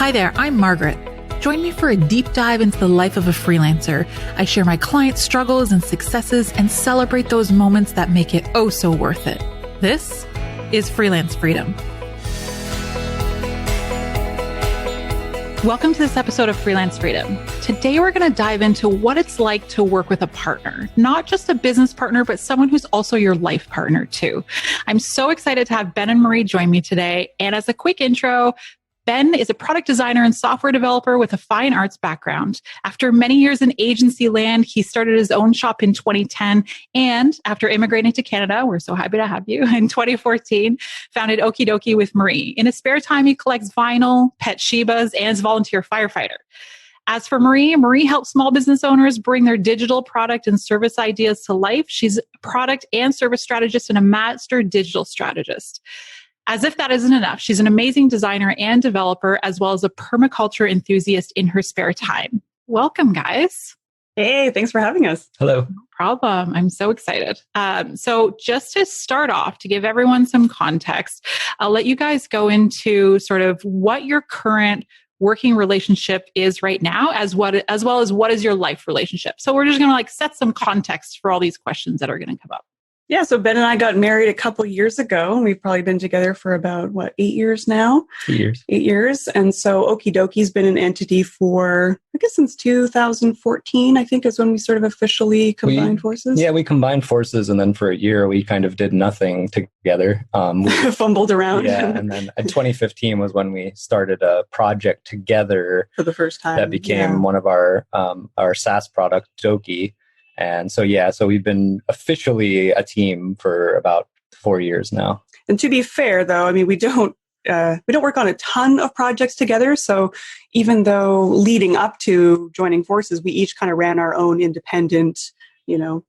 Hi there, I'm Margaret. Join me for a deep dive into the life of a freelancer. I share my clients' struggles and successes and celebrate those moments that make it oh so worth it. This is Freelance Freedom. Welcome to this episode of Freelance Freedom. Today, we're going to dive into what it's like to work with a partner, not just a business partner, but someone who's also your life partner too. I'm so excited to have Ben and Marie join me today. And as a quick intro, Ben is a product designer and software developer with a fine arts background. After many years in agency land, he started his own shop in 2010. And after immigrating to Canada, we're so happy to have you, in 2014, founded Oki Doki with Marie. In his spare time, he collects vinyl, pet shibas, and is a volunteer firefighter. As for Marie, Marie helps small business owners bring their digital product and service ideas to life. She's a product and service strategist and a master digital strategist. As if that isn't enough, she's an amazing designer and developer, as well as a permaculture enthusiast in her spare time. Welcome, guys. Hey, thanks for having us. Hello. No problem. I'm so excited. So just to start off, to give everyone some context, I'll let you guys go into sort of what your current working relationship is right now, as well as what is your life relationship. So we're just going to set some context for all these questions that are going to come up. Yeah, so Ben and I got married a couple years ago, and we've probably been together for about, 8 years now? 8 years. 8 years. And so Oki Doki's been an entity for, I guess, since 2014, I think is when we sort of officially combined forces. Yeah, we combined forces, and then for a year, we kind of did nothing together. We fumbled around. Yeah, and then in 2015 was when we started a project together. For the first time. That became one of our SaaS product, Doki. And so we've been officially a team for about 4 years now. And to be fair, though, I mean, we don't work on a ton of projects together. So even though leading up to joining forces, we each kind of ran our own independent,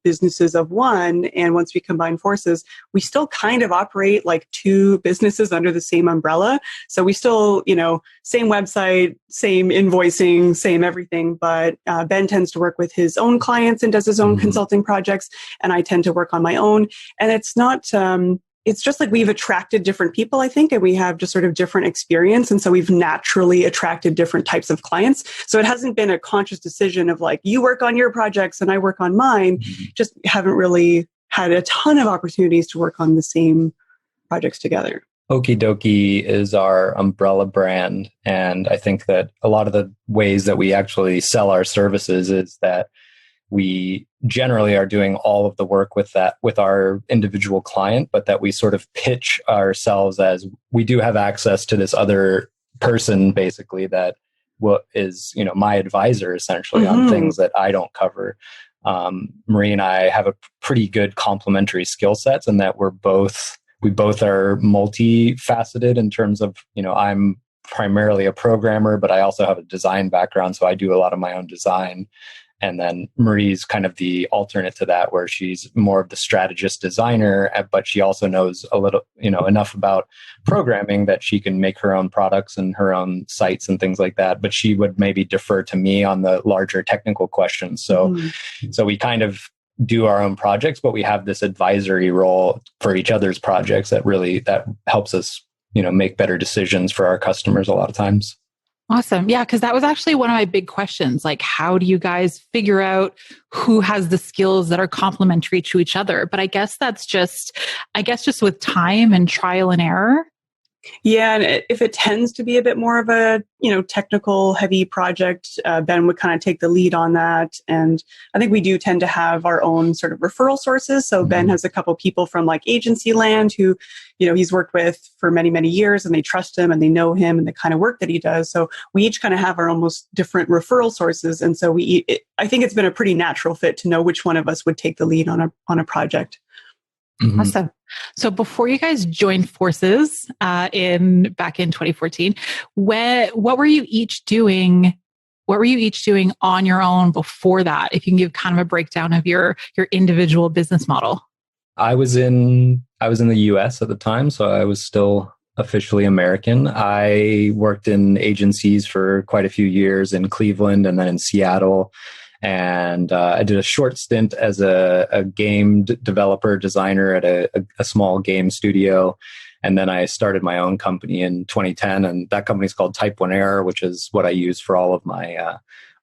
businesses of one. And once we combine forces, we still kind of operate like two businesses under the same umbrella. So we still, same website, same invoicing, same everything. But Ben tends to work with his own clients and does his own consulting projects. And I tend to work on my own. And it's not... it's just like we've attracted different people, I think, and we have just sort of different experience. And so we've naturally attracted different types of clients. So it hasn't been a conscious decision of like, you work on your projects and I work on mine. Just haven't really had a ton of opportunities to work on the same projects together. Oki Doki is our umbrella brand. And I think that a lot of the ways that we actually sell our services is that we generally are doing all of the work with our individual client, but that we sort of pitch ourselves as we do have access to this other person, basically, that is, my advisor essentially on things that I don't cover. Marie and I have a pretty good complementary skill sets, and that we both are multifaceted in terms of, I'm primarily a programmer, but I also have a design background, so I do a lot of my own design. And then Marie's kind of the alternate to that, where she's more of the strategist designer, but she also knows a little, enough about programming that she can make her own products and her own sites and things like that. But she would maybe defer to me on the larger technical questions. So we kind of do our own projects, but we have this advisory role for each other's projects that helps us, make better decisions for our customers a lot of times. Awesome. Yeah, because that was actually one of my big questions. Like, how do you guys figure out who has the skills that are complementary to each other? But I guess that's just with time and trial and error. Yeah, and if it tends to be a bit more of a, technical heavy project, Ben would kind of take the lead on that. And I think we do tend to have our own sort of referral sources. So Ben has a couple people from like agency land who, he's worked with for many, many years, and they trust him and they know him and the kind of work that he does. So we each kind of have our almost different referral sources. And so I think it's been a pretty natural fit to know which one of us would take the lead on a project. Awesome. So before you guys joined forces back in 2014, what were you each doing? What were you each doing on your own before that? If you can give kind of a breakdown of your individual business model. I was in the US at the time, so I was still officially American. I worked in agencies for quite a few years in Cleveland and then in Seattle. And I did a short stint as a game developer designer at a small game studio. And then I started my own company in 2010, and that company's called Type 1 Error, which is what I use for all of my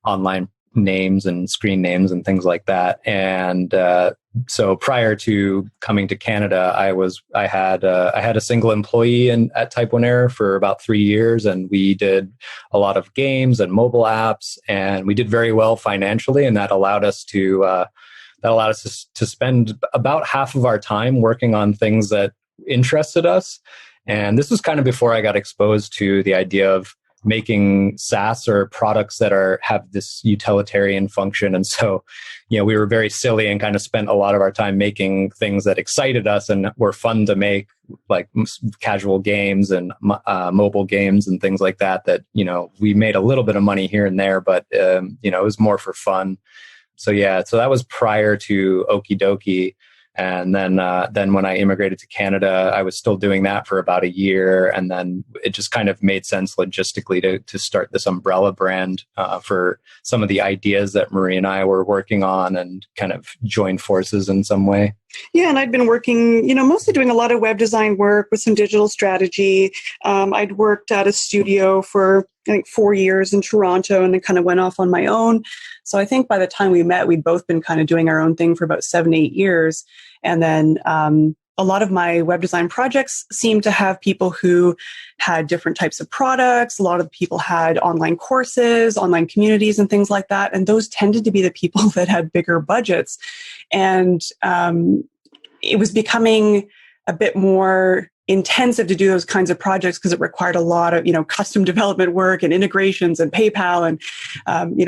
online names and screen names and things like that. And so prior to coming to Canada, I had a single employee at Type 1 Error for about 3 years, and we did a lot of games and mobile apps, and we did very well financially, and that allowed us to spend about half of our time working on things that interested us. And this was kind of before I got exposed to the idea of making SaaS or products that have this utilitarian function. And so, we were very silly and kind of spent a lot of our time making things that excited us and were fun to make, like casual games and mobile games and things like that, we made a little bit of money here and there, but, it was more for fun. So that was prior to Oki Doki. And then when I immigrated to Canada, I was still doing that for about a year. And then it just kind of made sense logistically to start this umbrella brand for some of the ideas that Marie and I were working on and kind of join forces in some way. Yeah, and I'd been working, mostly doing a lot of web design work with some digital strategy. I'd worked at a studio for, I think, 4 years in Toronto, and then kind of went off on my own. So I think by the time we met, we'd both been kind of doing our own thing for about 7-8 years. And then a lot of my web design projects seemed to have people who had different types of products. A lot of people had online courses, online communities, and things like that. And those tended to be the people that had bigger budgets. And it was becoming a bit more intensive to do those kinds of projects because it required a lot of, custom development work and integrations and PayPal and,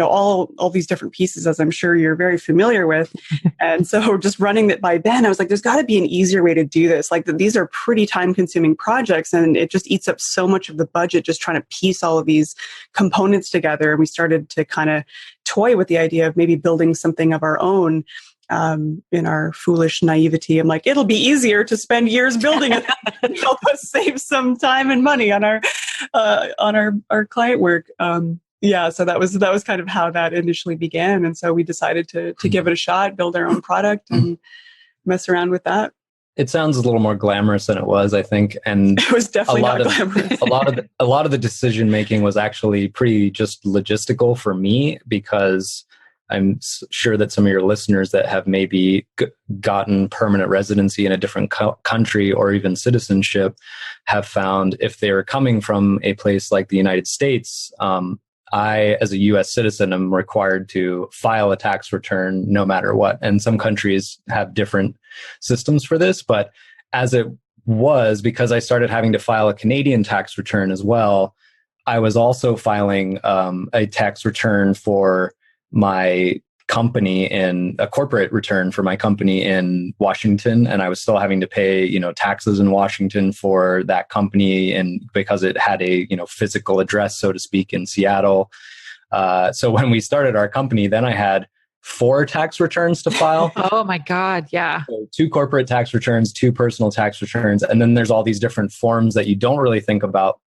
all these different pieces, as I'm sure you're very familiar with. And so just running that by Ben, I was like, there's got to be an easier way to do this. Like these are pretty time consuming projects, and it just eats up so much of the budget just trying to piece all of these components together. And we started to kind of toy with the idea of maybe building something of our own. In our foolish naivety, I'm like, it'll be easier to spend years building it and help us save some time and money on our client work. So that was kind of how that initially began. And so we decided to give it a shot, build our own product, and mess around with that. It sounds a little more glamorous than it was, I think, and it was definitely not glamorous. a lot of the decision making was actually pretty just logistical for me, because I'm sure that some of your listeners that have maybe gotten permanent residency in a different country or even citizenship have found, if they're coming from a place like the United States, I, as a U.S. citizen, am required to file a tax return no matter what. And some countries have different systems for this. But as it was, because I started having to file a Canadian tax return as well, I was also filing a tax return for my company, in a corporate return for my company in Washington. And I was still having to pay, taxes in Washington for that company, and because it had a, physical address, so to speak, in Seattle. So when we started our company, then I had 4 tax returns to file. Oh my God. Yeah. So 2 corporate tax returns, 2 personal tax returns. And then there's all these different forms that you don't really think about,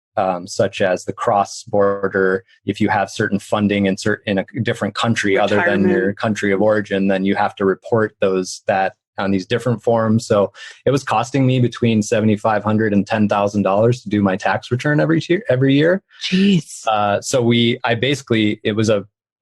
such as the cross-border. If you have certain funding in a different country other than your country of origin, then you have to report that on these different forms. So it was costing me between $7,500 and $10,000 to do my tax return every year. Jeez. So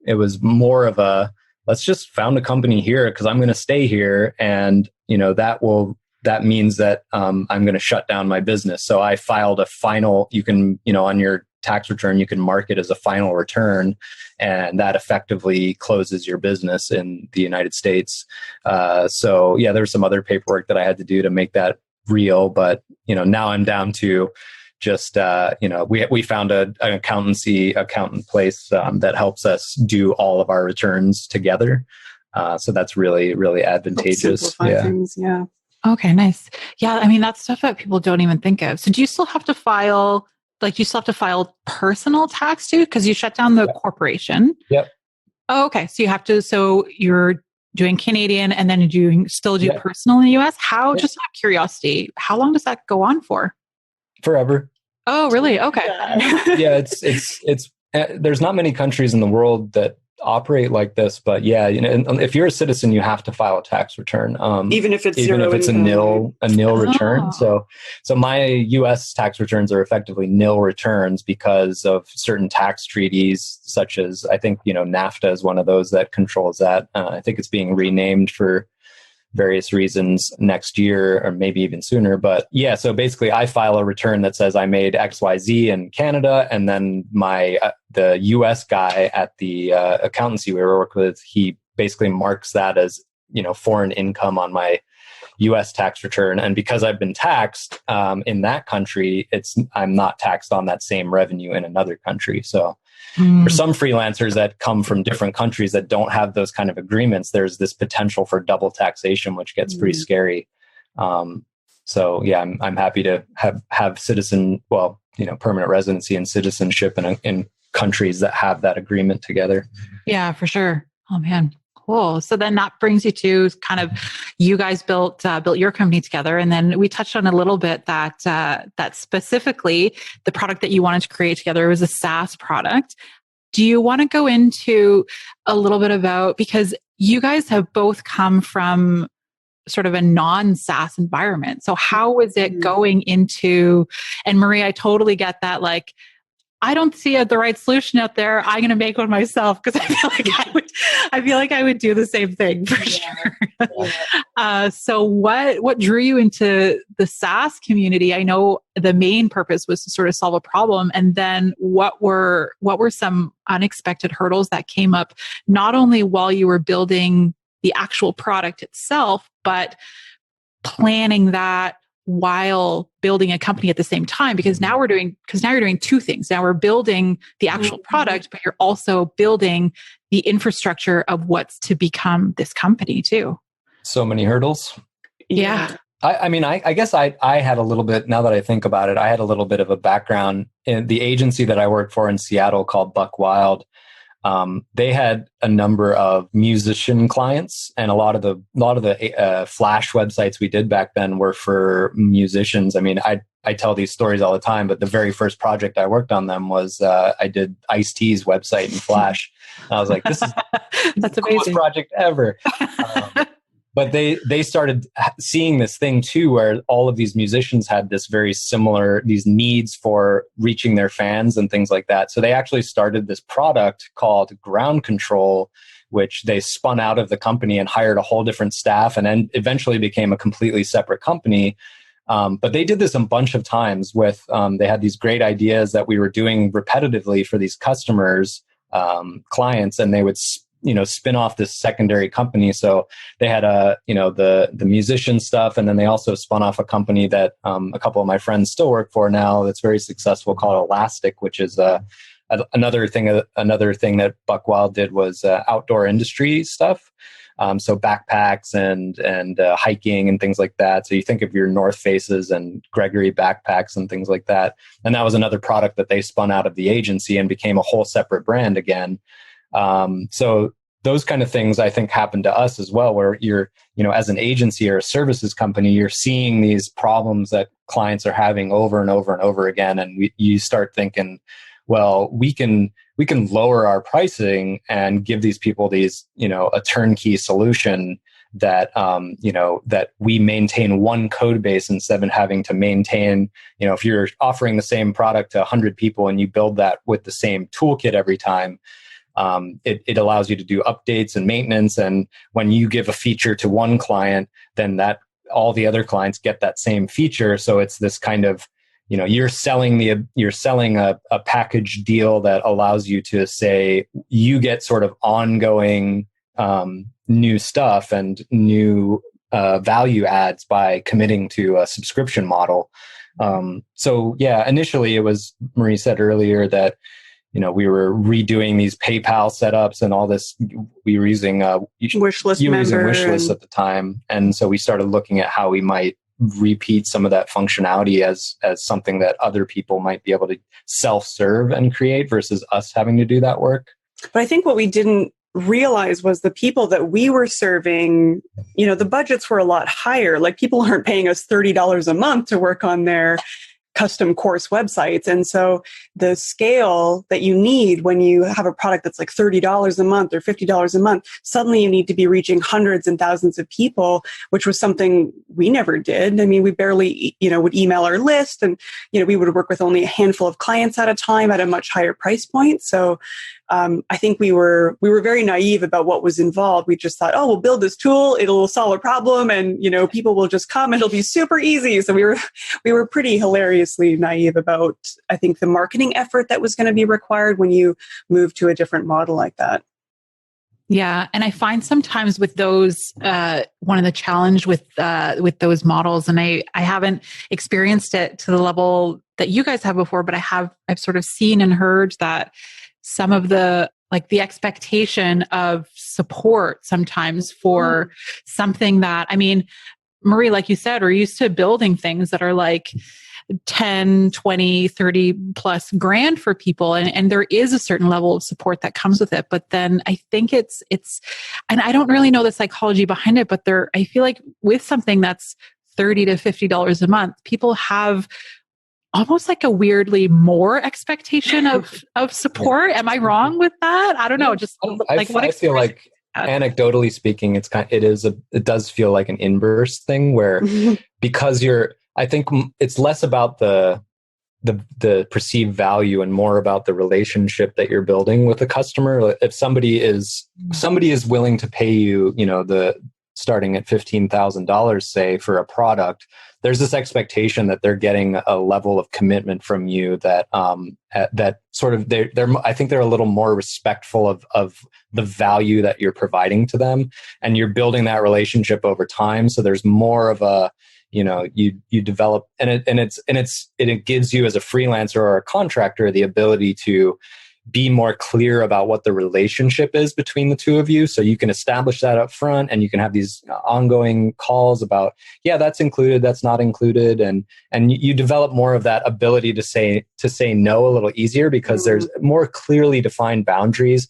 it was more of a, let's just found a company here because I'm going to stay here, and that means that I'm going to shut down my business. So I filed a final, you can, on your tax return, you can mark it as a final return, and that effectively closes your business in the United States. So yeah, there's some other paperwork that I had to do to make that real. But, now I'm down to just, we found an accountant place that helps us do all of our returns together. So that's really, really advantageous. Things, yeah. Okay, nice. Yeah, I mean, that's stuff that people don't even think of. So do you still have to file, personal tax too? Because you shut down the corporation. Yep. Oh, okay. So you're doing Canadian, and then you still do personal in the US? How, just out of curiosity, how long does that go on for? Forever. Oh, really? Okay. Yeah, it's there's not many countries in the world that operate like this, but yeah, and if you're a citizen, you have to file a tax return, even if it's a nil return. Oh. So my U.S. tax returns are effectively nil returns because of certain tax treaties, such as I think NAFTA is one of those that controls that. I think it's being renamed for various reasons next year or maybe even sooner. But yeah, so basically I file a return that says I made XYZ in Canada, and then the US guy at the accountancy we work with, he basically marks that as foreign income on my US tax return. And because I've been taxed in that country, I'm not taxed on that same revenue in another country. So for some freelancers that come from different countries that don't have those kind of agreements, there's this potential for double taxation, which gets pretty scary. So yeah, I'm happy to have permanent residency and citizenship in countries that have that agreement together. Yeah, for sure. Oh man. Cool. So then that brings you to kind of, you guys built your company together, and then we touched on a little bit that specifically the product that you wanted to create together was a SaaS product. Do you want to go into a little bit about, because you guys have both come from sort of a non-SaaS environment. So how was it going into, and Marie, I totally get that, like, I don't see the right solution out there. I'm going to make one myself, because I feel like I would do the same thing for sure. So what drew you into the SaaS community? I know the main purpose was to sort of solve a problem, and then what were some unexpected hurdles that came up, not only while you were building the actual product itself, but planning that while building a company at the same time, because now you're doing two things. Now we're building the actual product, but you're also building the infrastructure of what's to become this company too. So many hurdles. Yeah. I guess I had a little bit, now that I think about it, I had a little bit of a background in the agency that I worked for in Seattle called Buck Wild. They had a number of musician clients, and a lot of the Flash websites we did back then were for musicians. I mean, I tell these stories all the time, but the very first project I worked on them was I did Ice-T's website in Flash. And I was like, this is that's the coolest project ever. But they started seeing this thing too, where all of these musicians had this very similar, these needs for reaching their fans and things like that. So they actually started this product called Ground Control, which they spun out of the company and hired a whole different staff, and then eventually became a completely separate company. But they did this a bunch of times with, they had these great ideas that we were doing repetitively for these customers, clients, and they would spin off this secondary company. So they had the musician stuff, and then they also spun off a company that a couple of my friends still work for now that's very successful, called Elastic, which is another thing that Buck Wild did was outdoor industry stuff. So backpacks and hiking and things like that. So you think of your North Faces and Gregory backpacks and things like that. And that was another product that they spun out of the agency and became a whole separate brand again. So those kind of things I think happen to us as well, where you're, as an agency or a services company, you're seeing these problems that clients are having over and over and over again. And you start thinking, well, we can lower our pricing and give these people these, a turnkey solution that, that we maintain one code base instead of having to maintain, if you're offering the same product to 100 people and you build that with the same toolkit every time, it allows you to do updates and maintenance. And when you give a feature to one client, then that all the other clients get that same feature. So it's this kind of, you're selling a package deal that allows you to say you get sort of ongoing new stuff and new value adds by committing to a subscription model. So yeah, initially it was, Marie said earlier that we were redoing these PayPal setups and all this. We were using Wishlist at the time, and so we started looking at how we might repeat some of that functionality as something that other people might be able to self-serve and create versus us having to do that work. But I think what we didn't realize was the people that we were serving, the budgets were a lot higher. Like, people aren't paying us $30 a month to work on their custom course websites. And so the scale that you need when you have a product that's like $30 a month or $50 a month, suddenly you need to be reaching hundreds and thousands of people, which was something we never did. I mean, we barely, would email our list, and, we would work with only a handful of clients at a time at a much higher price point. So I think we were very naive about what was involved. We just thought, oh, we'll build this tool, it'll solve a problem, and people will just come, it'll be super easy. So we were pretty hilariously naive about, I think, the marketing effort that was going to be required when you move to a different model like that. Yeah, and I find sometimes with those, one of the challenge with those models, and I haven't experienced it to the level that you guys have before, but I've sort of seen and heard that some of the expectation of support sometimes for something that, I mean, Marie, like you said, we're used to building things that are like 10, 20, 30 plus grand for people. And there is a certain level of support that comes with it. But then I think it's, and I don't really know the psychology behind it, but I feel like with something that's $30 to $50 a month, people have almost like a weirdly more expectation of support. Am I wrong with that? I don't know. Just I feel like anecdotally speaking, it does feel like an inverse thing where because I think it's less about the perceived value and more about the relationship that you're building with the customer. If somebody is willing to pay you, starting at $15,000, say, for a product, there's this expectation that they're getting a level of commitment from you that that sort of I think they're a little more respectful of the value that you're providing to them, and you're building that relationship over time. So there's more of a you develop, and it gives you as a freelancer or a contractor the ability to be more clear about what the relationship is between the two of you. So you can establish that up front, and you can have these ongoing calls about, yeah, that's included, that's not included. And you develop more of that ability to say no a little easier because there's more clearly defined boundaries.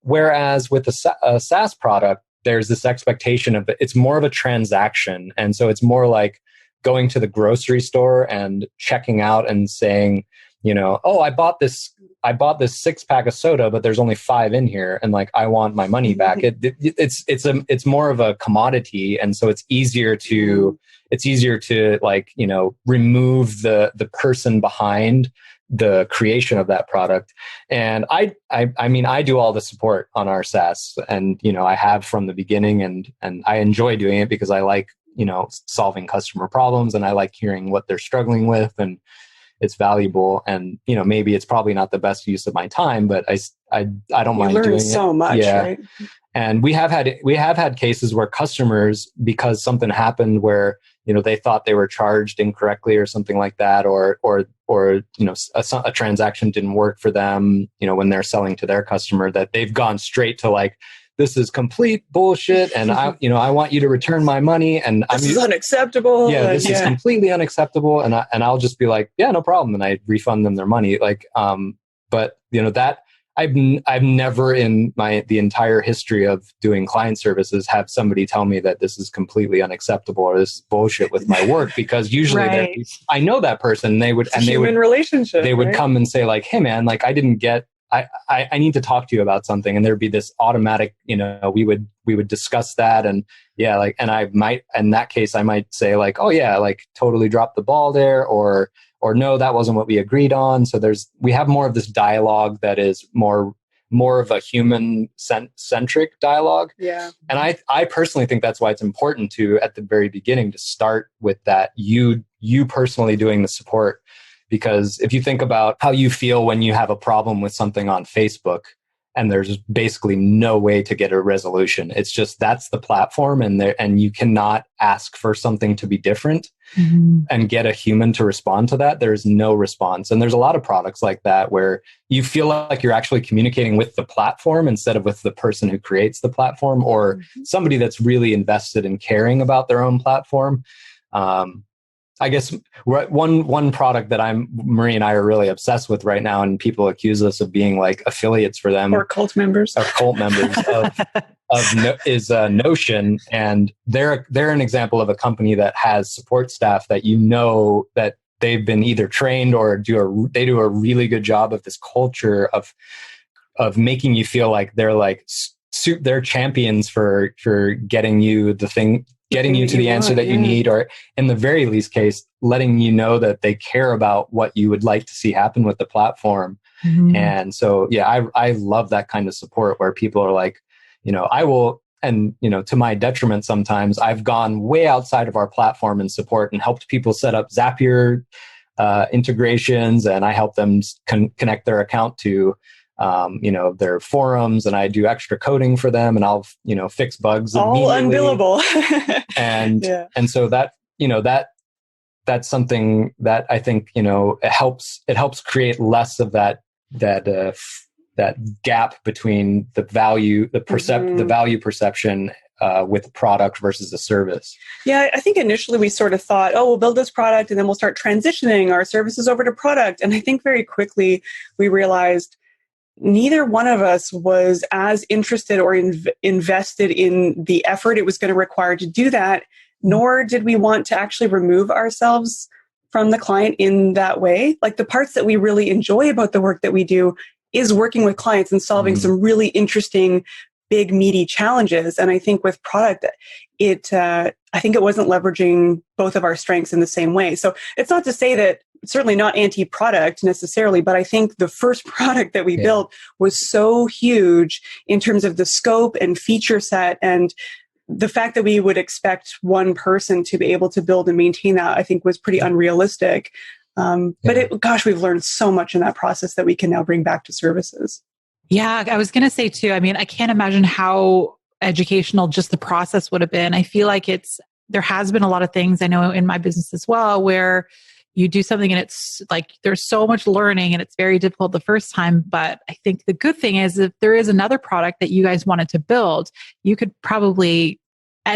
Whereas with a SaaS product, there's this expectation of it's more of a transaction. And so it's more like going to the grocery store and checking out and saying, oh, I bought this 6-pack of soda, but there's only 5 in here, and like I want my money back. It's more of a commodity, and so it's easier to like remove the person behind the creation of that product. And I mean I do all the support on our SaaS, and I have from the beginning, and I enjoy doing it because I like solving customer problems, and I like hearing what they're struggling with, and it's valuable. And maybe it's probably not the best use of my time, but I don't mind doing it. So much, yeah. Right? And we have had cases where customers, because something happened where they thought they were charged incorrectly or something like that, or a transaction didn't work for them, when they're selling to their customer, that they've gone straight to like, this is complete bullshit, and I want you to return my money, and this is unacceptable. Yeah, this is completely unacceptable, and I'll just be like, yeah, no problem, and I refund them their money. Like, but that I've never in the entire history of doing client services have somebody tell me that this is completely unacceptable or this is bullshit with my work, because usually I know that person. They would relationship. They would come and say like, hey man, like I didn't get. I need to talk to you about something, and there'd be this automatic, we would discuss that, and yeah, like, and I might, in that case, I might say like, oh yeah, like totally dropped the ball there, or no, that wasn't what we agreed on. So we have more of this dialogue that is more of a human centric dialogue. Yeah. And I personally think that's why it's important to, at the very beginning, to start with that you personally doing the support. Because if you think about how you feel when you have a problem with something on Facebook and there's basically no way to get a resolution, it's just that's the platform, and you cannot ask for something to be different and get a human to respond to that. There's no response. And there's a lot of products like that where you feel like you're actually communicating with the platform instead of with the person who creates the platform, or somebody that's really invested in caring about their own platform. I guess one product that Marie and I are really obsessed with right now, and people accuse us of being like affiliates for them, or cult members is Notion, and they're an example of a company that has support staff that that they've been either trained or they do a really good job of this culture of making you feel like they're like they're champions for getting you the thing, getting you to the answer that you need, or in the very least case, letting you know that they care about what you would like to see happen with the platform. Mm-hmm. And so, I love that kind of support where people are like, I will, and, to my detriment, sometimes I've gone way outside of our platform and support and helped people set up Zapier integrations, and I help them connect their account to their forums, and I do extra coding for them, and I'll, fix bugs all unbillable. And so that, that's something that I think, it helps create less of that gap between the value, the value perception with the product versus the service. Yeah, I think initially we sort of thought, we'll build this product and then we'll start transitioning our services over to product. And I think very quickly we realized neither one of us was as interested or invested in the effort it was going to require to do that, nor did we want to actually remove ourselves from the client in that way. Like the parts that we really enjoy about the work that we do is working with clients and solving some really interesting, big, meaty challenges. And I think with product, I think it wasn't leveraging both of our strengths in the same way. So it's not to say that, certainly not anti-product necessarily, but I think the first product that we built was so huge in terms of the scope and feature set, and the fact that we would expect one person to be able to build and maintain that, I think was pretty unrealistic. But we've learned so much in that process that we can now bring back to services. Yeah, I was going to say too, I mean, I can't imagine how educational just the process would have been. I feel like there has been a lot of things I know in my business as well, where you do something and it's like, there's so much learning and it's very difficult the first time. But I think the good thing is if there is another product that you guys wanted to build, you could probably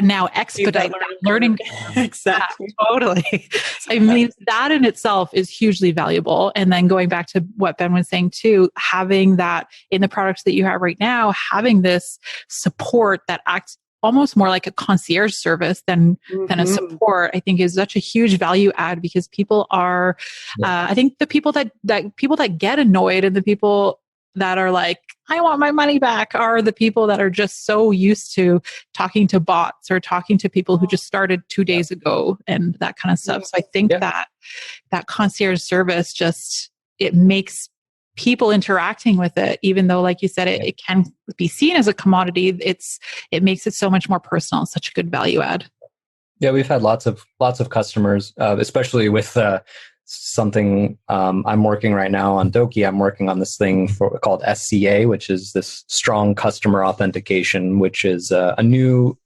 now expedite that learning. Exactly. Yeah, totally. So, I mean, that in itself is hugely valuable. And then going back to what Ben was saying too, having that in the products that you have right now, having this support that acts almost more like a concierge service than a support, I think is such a huge value add, because people are, I think the people that get annoyed and the people that are like, I want my money back, are the people that are just so used to talking to bots or talking to people who just started 2 days ago and that kind of stuff. So I think that concierge service it makes people interacting with it, even though, like you said, it can be seen as a commodity, it makes it so much more personal. It's such a good value add. Yeah, we've had lots of customers, especially with something I'm working right now on Doki. I'm working on this thing called SCA, which is this strong customer authentication, which is a new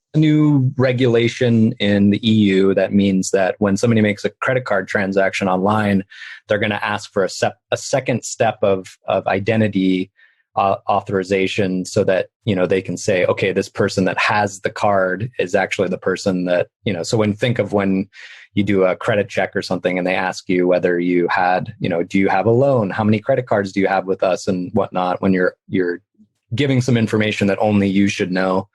regulation in the EU that means that when somebody makes a credit card transaction online, they're going to ask for a second step of identity authorization, so that they can say, okay, this person that has the card is actually the person that So when you do a credit check or something, and they ask you whether you had, do you have a loan? How many credit cards do you have with us and whatnot? When you're giving some information that only you should know.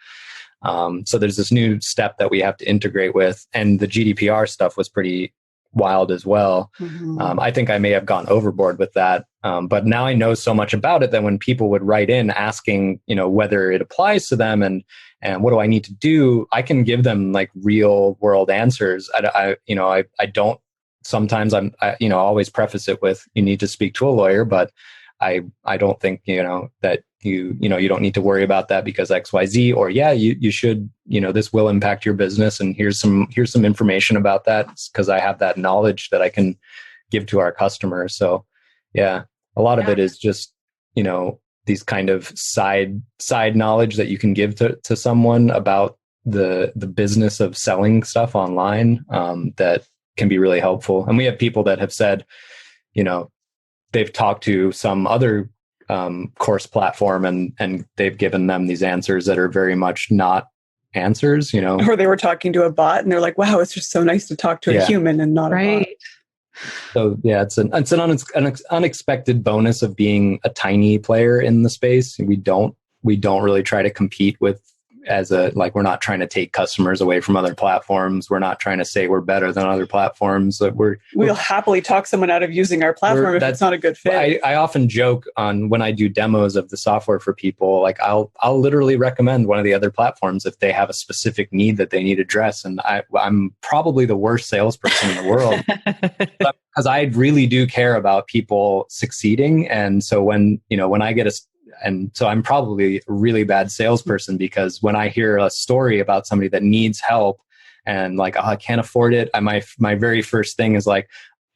So there's this new step that we have to integrate with, and the GDPR stuff was pretty wild as well. I think I may have gone overboard with that. But now I know so much about it that when people would write in asking, whether it applies to them and what do I need to do, I can give them like real world answers. I don't, sometimes I always preface it with, you need to speak to a lawyer, but I don't think, that you don't need to worry about that because XYZ, or you should, this will impact your business. And here's some information about that, because I have that knowledge that I can give to our customers. So yeah, a lot of it is just, these kind of side knowledge that you can give to someone about the business of selling stuff online, that can be really helpful. And we have people that have said, they've talked to some other course platform and they've given them these answers that are very much not answers, Or they were talking to a bot and they're like, wow, it's just so nice to talk to a human and not a bot. So yeah, it's an unexpected bonus of being a tiny player in the space. We don't really try to compete with we're not trying to take customers away from other platforms. We're not trying to say we're better than other platforms. We'll happily talk someone out of using our platform if it's not a good fit. I often joke on when I do demos of the software for people, like I'll literally recommend one of the other platforms if they have a specific need that they need addressed. And I'm probably the worst salesperson in the world because I really do care about people succeeding. And so when I get and so I'm probably a really bad salesperson because when I hear a story about somebody that needs help and like, oh, I can't afford it, my very first thing is like,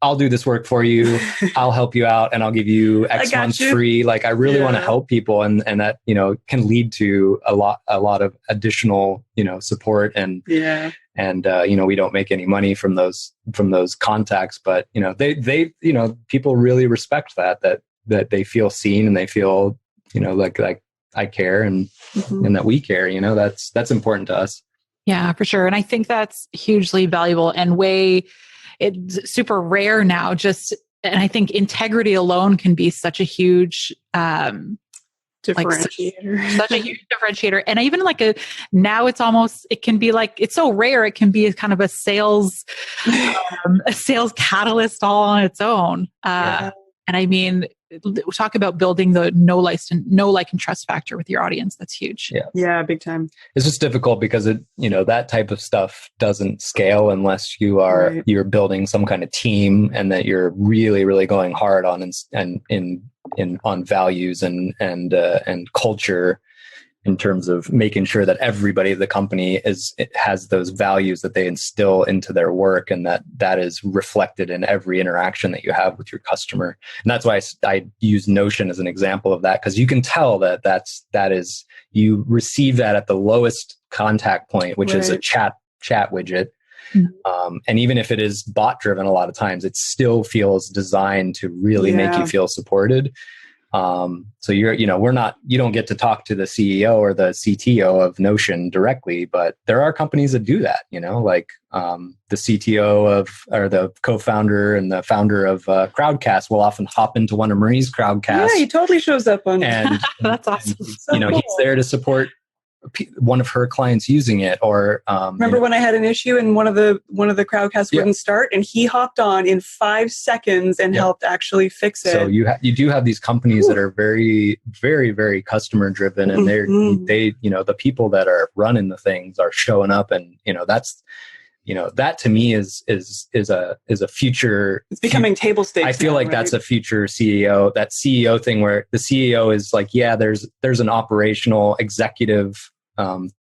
I'll do this work for you. I'll help you out and I'll give you X months free. Like I really want to help people and that, can lead to a lot of additional, support and we don't make any money from those contacts, but they people really respect that they feel seen and they feel like I care and that we care, that's important to us. Yeah, for sure. And I think that's hugely valuable and it's super rare now and I think integrity alone can be such a huge, differentiator. Such a huge differentiator. And even now it can be like, it's so rare. It can be a kind of a sales catalyst all on its own. And I mean, talk about building the know, like, and trust factor with your audience. That's huge. Yeah, big time. It's just difficult because that type of stuff doesn't scale unless you're building some kind of team and that you're really, really going hard on on values and culture in terms of making sure that everybody at the company has those values that they instill into their work and that is reflected in every interaction that you have with your customer. And that's why I use Notion as an example of that, because you can tell that is you receive that at the lowest contact point, which is a chat widget. Mm-hmm. And even if it is bot driven, a lot of times it still feels designed to really make you feel supported. So you don't get to talk to the CEO or the CTO of Notion directly, but there are companies that do that, the CTO or the co-founder and the founder of Crowdcast will often hop into one of Marie's Crowdcasts. Yeah, he totally shows up on and that's awesome. And, he's there to support one of her clients using it. Or remember when I had an issue and one of the Crowdcasts wouldn't start, and he hopped on in 5 seconds and helped actually fix it. So you do have these companies that are very, very, very customer driven, and they the people that are running the things are showing up, and that's. That to me is a future. It's becoming table stakes. I feel like that's a future CEO. That CEO thing where the CEO is like, there's an operational executive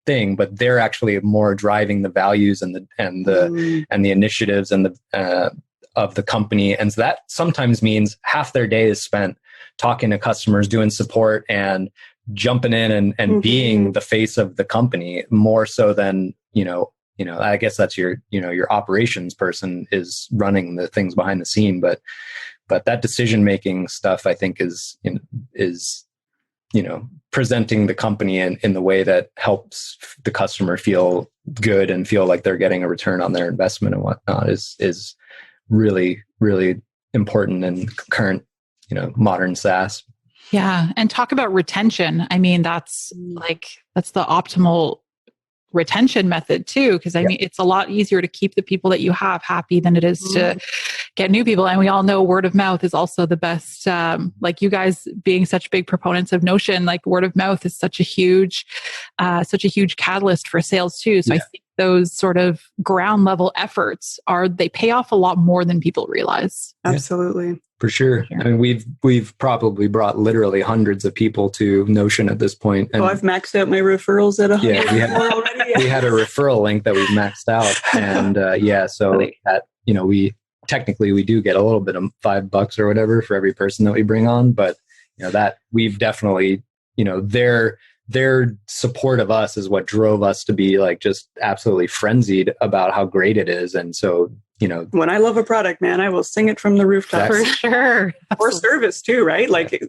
thing, but they're actually more driving the values and the initiatives and the of the company. And so that sometimes means half their day is spent talking to customers, doing support, and jumping in and being the face of the company more so than I guess that's your operations person is running the things behind the scene, but that decision making stuff I think is presenting the company in the way that helps the customer feel good and feel like they're getting a return on their investment and whatnot is really, really important in current modern SaaS. Yeah, and talk about retention. I mean, that's the optimal retention method too, because I mean it's a lot easier to keep the people that you have happy than it is to get new people. And we all know word of mouth is also the best. Like you guys being such big proponents of Notion, like word of mouth is such a huge catalyst for sales too. So I think those sort of ground level efforts they pay off a lot more than people realize. Absolutely. For sure. I mean, we've probably brought literally hundreds of people to Notion at this point. And I've maxed out my referrals at 100 already. We had a referral link that we've maxed out, and we do get a little bit of $5 or whatever for every person that we bring on, but that we've definitely their support of us is what drove us to be like just absolutely frenzied about how great it is, and so. When I love a product, man, I will sing it from the rooftop. For sure. Or service too, right? Like,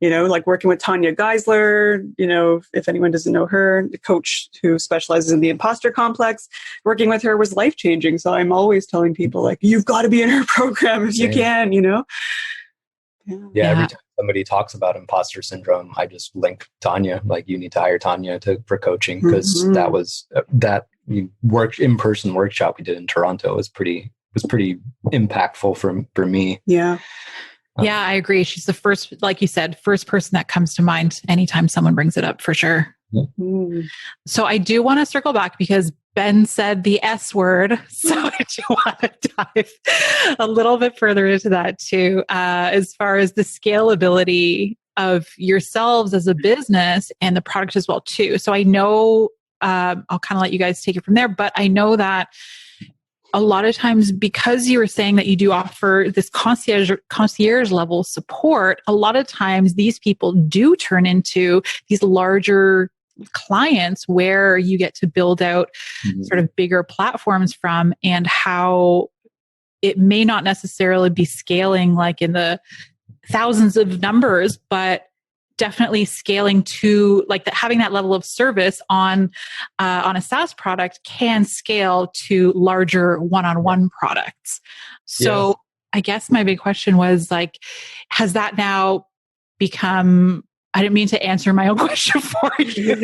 like working with Tanya Geisler, if anyone doesn't know her, the coach who specializes in the imposter complex, working with her was life-changing. So I'm always telling people like, you've got to be in her program if you can, Yeah, every time somebody talks about imposter syndrome, I just link Tanya, like you need to hire Tanya for coaching, because that was that in-person workshop we did in Toronto was pretty impactful for me. Yeah. Yeah, I agree. She's the first, like you said, first person that comes to mind anytime someone brings it up, for sure. Mm. So I do want to circle back because Ben said the S word. So I do want to dive a little bit further into that too, as far as the scalability of yourselves as a business and the product as well too. So I know, I'll kind of let you guys take it from there, but I know that a lot of times, because you were saying that you do offer this concierge level support, a lot of times these people do turn into these larger clients where you get to build out sort of bigger platforms from, and how it may not necessarily be scaling like in the thousands of numbers, but definitely scaling to like that, having that level of service on a SaaS product can scale to larger one-on-one products. So I guess my big question was like, has that now become, I didn't mean to answer my own question for you,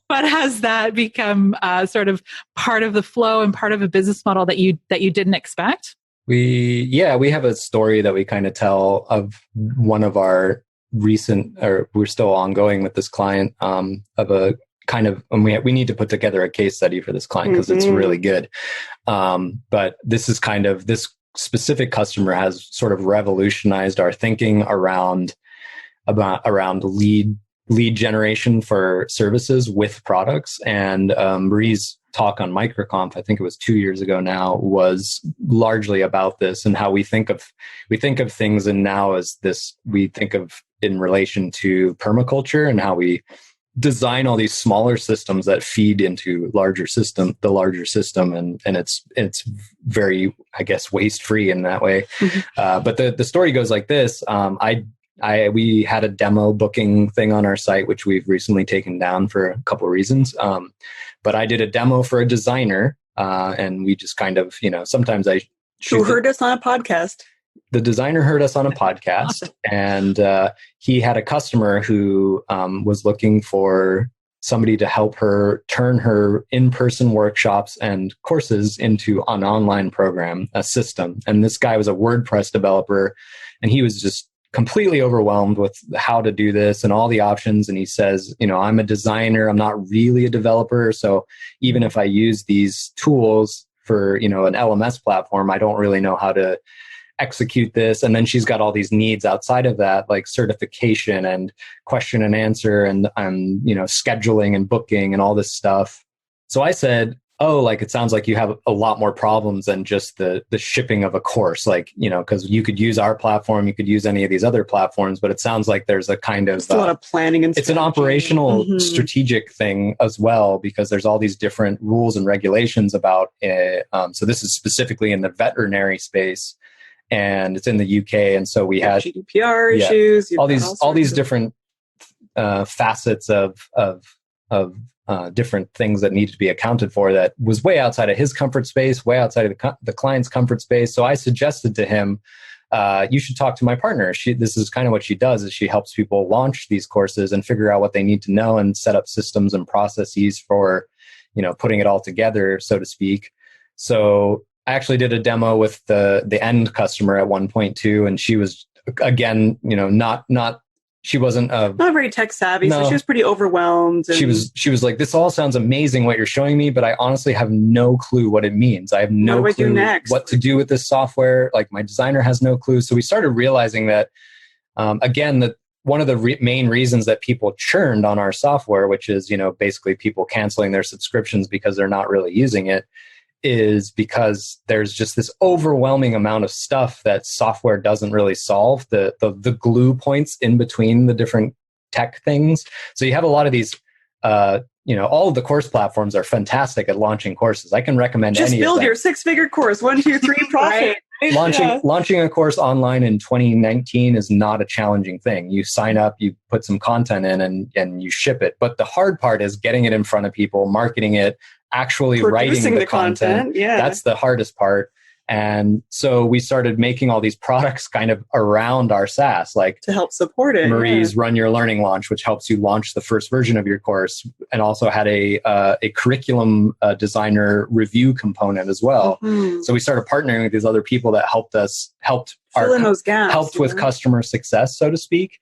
but has that become sort of part of the flow and part of a business model that you didn't expect? We have a story that we kind of tell of one of our recent, or we're still ongoing with this client, of a kind of, and we need to put together a case study for this client because it's really good. But this is kind of, this specific customer has sort of revolutionized our thinking around lead generation for services with products. And Marie's talk on MicroConf, I think it was 2 years ago now, was largely about this and how we think of things. And now as this, we think of in relation to permaculture and how we design all these smaller systems that feed into the larger system, and it's very, I guess, waste free in that way. But the story goes like this. We had a demo booking thing on our site, which we've recently taken down for a couple of reasons. But I did a demo for a designer, and we just kind of, sometimes who heard us on a podcast. The designer heard us on a podcast, awesome. And he had a customer who was looking for somebody to help her turn her in-person workshops and courses into an online program, a system. And this guy was a WordPress developer, and he was just completely overwhelmed with how to do this and all the options. And he says, I'm a designer, I'm not really a developer. So even if I use these tools for, an LMS platform, I don't really know how to execute this. And then she's got all these needs outside of that, like certification and question and answer and scheduling and booking and all this stuff. So I said, it sounds like you have a lot more problems than just the shipping of a course, because you could use our platform, you could use any of these other platforms, but it sounds like there's a kind of a lot of planning and it's an operational strategic thing as well, because there's all these different rules and regulations about it. So this is specifically in the veterinary space, and it's in the UK, and so we had GDPR issues, all these different facets of different things that needed to be accounted for that was way outside of his comfort space, way outside of the client's comfort space. So I suggested to him, you should talk to my partner. This is kind of what she does, is she helps people launch these courses and figure out what they need to know and set up systems and processes for, putting it all together, so to speak. So I actually did a demo with the end customer at 1.2, and she was, again, she wasn't not very tech savvy, so she was pretty overwhelmed. And she was like, "This all sounds amazing, what you're showing me, but I honestly have no clue what it means. I have no clue what to do with this software. Like, my designer has no clue." So we started realizing that, again, that one of the main reasons that people churned on our software, which is basically people canceling their subscriptions because they're not really using it, is because there's just this overwhelming amount of stuff that software doesn't really solve, the glue points in between the different tech things. So you have a lot of these, all of the course platforms are fantastic at launching courses. I can recommend just any of them. Just build your 6-figure course, 1, 2, 3 profit. Launching a course online in 2019 is not a challenging thing. You sign up, you put some content in, and you ship it. But the hard part is getting it in front of people, marketing it, actually writing the content. Yeah. That's the hardest part. And so we started making all these products kind of around our SaaS, like to help support it. Marie's Run Your Learning Launch, which helps you launch the first version of your course, and also had a curriculum designer review component as well. Mm-hmm. So we started partnering with these other people that helped fill in those gaps, helped with customer success, so to speak.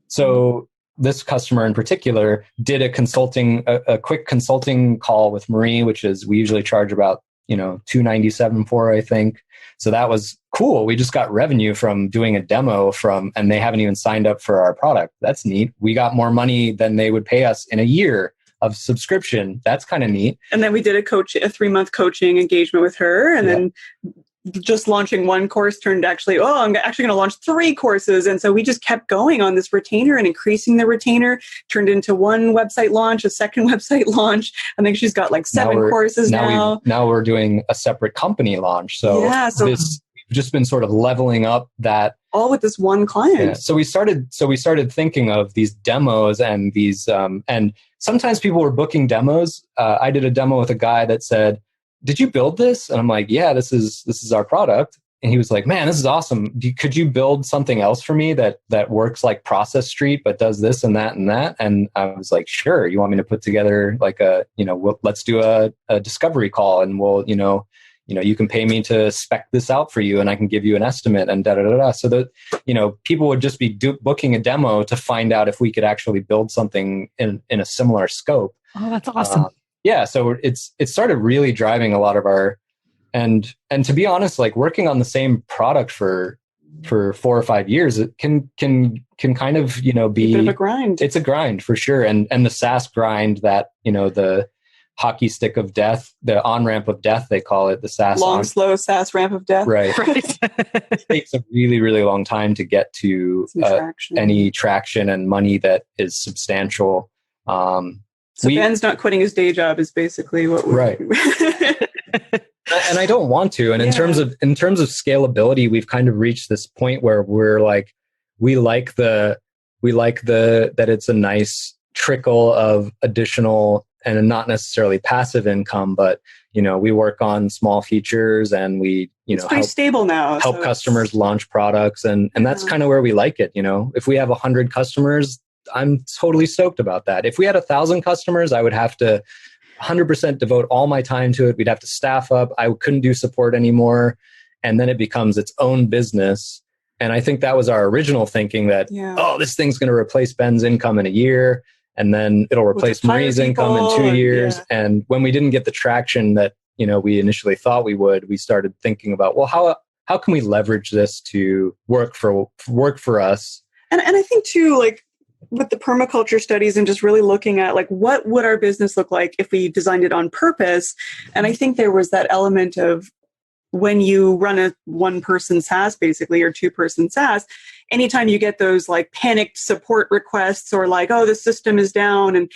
So this customer in particular did a quick consulting call with Marie, which is we usually charge about $297 for, I think. So that was cool. We just got revenue from doing a demo and they haven't even signed up for our product. That's neat. We got more money than they would pay us in a year of subscription. That's kind of neat. And then we did a 3-month coaching engagement with her. And then just launching one course turned I'm actually going to launch 3 courses. And so we just kept going on this retainer and increasing the retainer, turned into one website launch, a second website launch. I think she's got like 7 courses now. Now we're doing a separate company launch. So we've just been sort of leveling up that. All with this one client. Yeah. So we started thinking of these demos and these, and sometimes people were booking demos. I did a demo with a guy that said, "Did you build this?" And I'm like, "Yeah, this is our product." And he was like, "Man, this is awesome. Could you build something else for me that works like Process Street, but does this and that and that?" And I was like, "Sure. You want me to put together like let's do a discovery call, and we'll, you can pay me to spec this out for you, and I can give you an estimate and da da da da." So that, people would just be booking a demo to find out if we could actually build something in a similar scope. Oh, that's awesome. Yeah, so it started really driving a lot of our, and to be honest, like working on the same product for 4 or 5 years, it can kind of be a bit of a grind. It's a grind for sure, and the SaaS grind that the hockey stick of death, the on-ramp of death, they call it, the SaaS slow SaaS ramp of death. Right. It takes a really, really long time to get to any traction and money that is substantial. So Ben's not quitting his day job is basically what we're right. And I don't want to. And in terms of scalability, we've kind of reached this point where we're like, we like that it's a nice trickle of additional and not necessarily passive income, but we work on small features and we it's pretty stable now. Help customers launch products, and that's kind of where we like it. If we have 100 customers, I'm totally stoked about that. If we had 1,000 customers, I would have to 100% devote all my time to it. We'd have to staff up. I couldn't do support anymore. And then it becomes its own business. And I think that was our original thinking that, this thing's going to replace Ben's income in a year. And then it'll replace Marie's income in 2 years. Yeah. And when we didn't get the traction that, we initially thought we would, we started thinking about, well, how can we leverage this to work for us? And I think too, like, with the permaculture studies and just really looking at like what would our business look like if we designed it on purpose. And I think there was that element of when you run a 1-person SaaS basically, or 2-person SaaS, anytime you get those like panicked support requests or like, oh, the system is down. And,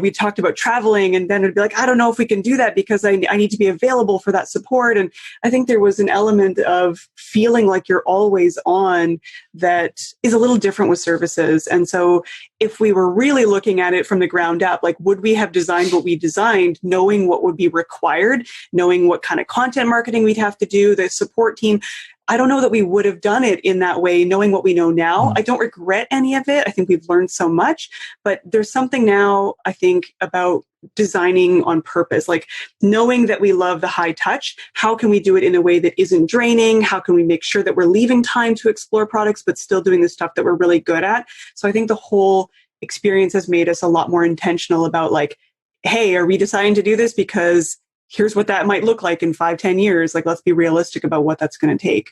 we talked about traveling, and then it'd be like, I don't know if we can do that because I need to be available for that support. And I think there was an element of feeling like you're always on that is a little different with services. And so if we were really looking at it from the ground up, like, would we have designed what we designed, knowing what would be required, knowing what kind of content marketing we'd have to do, the support team? I don't know that we would have done it in that way, knowing what we know now. I don't regret any of it. I think we've learned so much, but there's something now, I think, about designing on purpose, like knowing that we love the high touch. How can we do it in a way that isn't draining? How can we make sure that we're leaving time to explore products, but still doing the stuff that we're really good at? So I think the whole experience has made us a lot more intentional about like, hey, are we deciding to do this because here's what that might look like in 5-10 years. Like, let's be realistic about what that's going to take.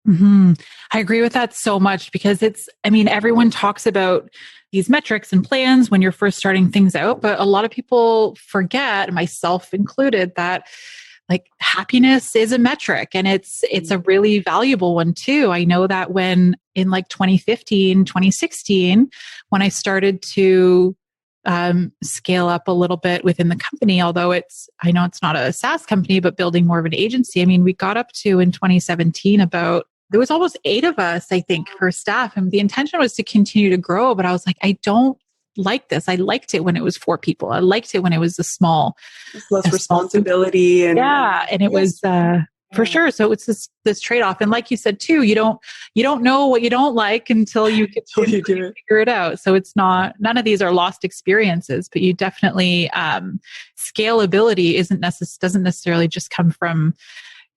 Mm-hmm. I agree with that so much because everyone talks about these metrics and plans when you're first starting things out, but a lot of people forget, myself included, that like happiness is a metric and it's a really valuable one too. I know that when in like 2015, 2016, when I started to scale up a little bit within the company, although I know it's not a SaaS company, but building more of an agency. We got up to in 2017 there was almost 8 of us, I think, per staff. And the intention was to continue to grow, but I was like, I don't like this. I liked it when it was 4 people. I liked it when it was a small. It's less responsibility. And it was, For sure. So it's this trade-off. And like you said too, you don't know what you don't like until you get to figure it out. So it's none of these are lost experiences, but you definitely, scalability doesn't necessarily just come from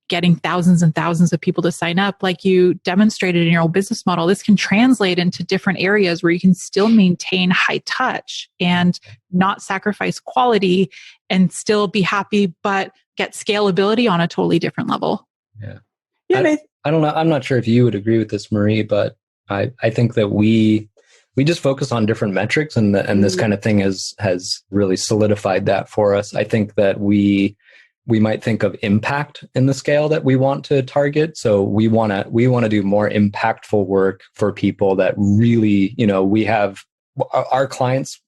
getting thousands and thousands of people to sign up. Like you demonstrated in your old business model, this can translate into different areas where you can still maintain high touch and not sacrifice quality and still be happy, but get scalability on a totally different level. Yeah. I don't know. I'm not sure if you would agree with this, Marie, but I think that we just focus on different metrics, and this kind of thing has really solidified that for us. I think that we might think of impact in the scale that we want to target. So we want to do more impactful work for people that really, we have our clients,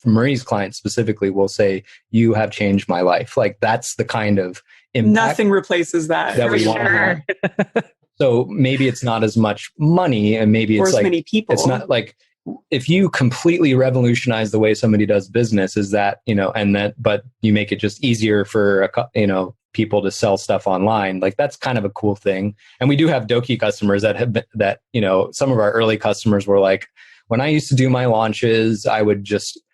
Marie's clients specifically will say, "You have changed my life." Like that's the kind of impact. Nothing replaces that we want to have. So maybe it's not as much money, and maybe it's like many people. It's not like if you completely revolutionize the way somebody does business, is that but you make it just easier for people to sell stuff online. Like that's kind of a cool thing. And we do have Doki customers that have some of our early customers were like, when I used to do my launches,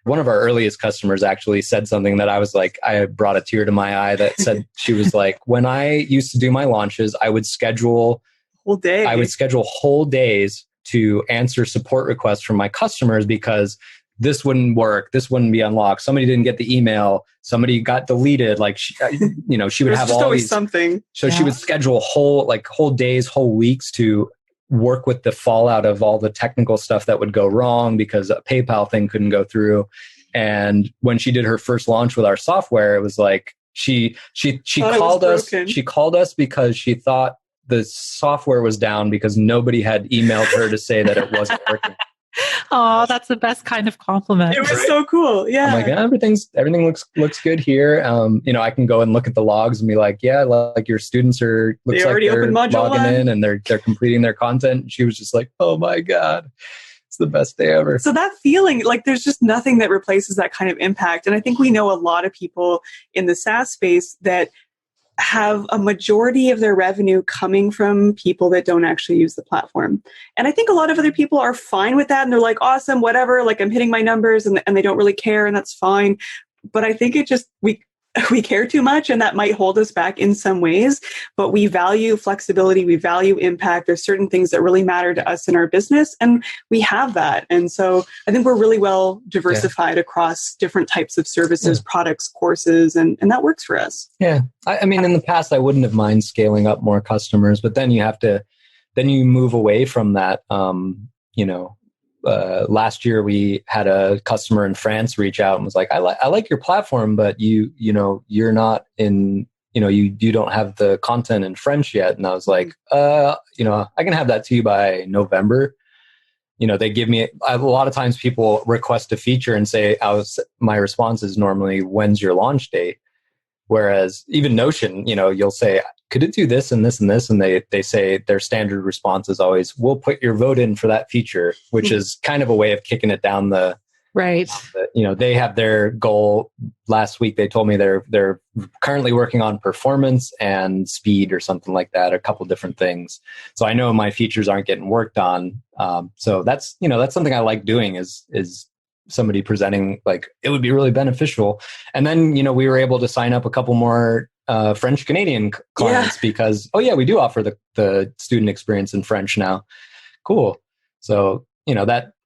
one of our earliest customers actually said something that I was like, I brought a tear to my eye that said, she was like, when I used to do my launches, I would schedule whole days to answer support requests from my customers because this wouldn't work. This wouldn't be unlocked. Somebody didn't get the email. Somebody got deleted. Like, she would have all these something. So she would schedule whole days, whole weeks to work with the fallout of all the technical stuff that would go wrong because a PayPal thing couldn't go through. And when she did her first launch with our software, it was like she called us. She called us because she thought the software was down because nobody had emailed her to say that it wasn't working. Oh, that's the best kind of compliment. It was so cool. Yeah. I'm like, everything looks good here. I can go and look at the logs and be like, yeah, like your students they're logging in and they're completing their content. And she was just like, oh my God, it's the best day ever. So that feeling, like there's just nothing that replaces that kind of impact. And I think we know a lot of people in the SaaS space that have a majority of their revenue coming from people that don't actually use the platform. And I think a lot of other people are fine with that. And they're like, awesome, whatever, like I'm hitting my numbers and they don't really care and that's fine. But I think we care too much and that might hold us back in some ways, but we value flexibility. We value impact. There's certain things that really matter to us in our business and we have that. And so I think we're really well diversified across different types of services, products, courses, and that works for us. Yeah. I mean, in the past, I wouldn't have minded scaling up more customers, but then you move away from that, last year we had a customer in France reach out and was like, I like your platform, but you're not in, you don't have the content in French yet. And I was like, I can have that to you by November. They give me a lot of times people request a feature and say, my response is normally, when's your launch date? Whereas even Notion, you'll say, could it do this and this and this? And they say their standard response is always, we'll put your vote in for that feature, which is kind of a way of kicking it down the right. They have their goal. Last week, they told me they're currently working on performance and speed or something like that, a couple different things. So I know my features aren't getting worked on. So that's something I like doing is somebody presenting like it would be really beneficial. And then, we were able to sign up a couple more French Canadian clients because, we do offer the student experience in French now. Cool. So,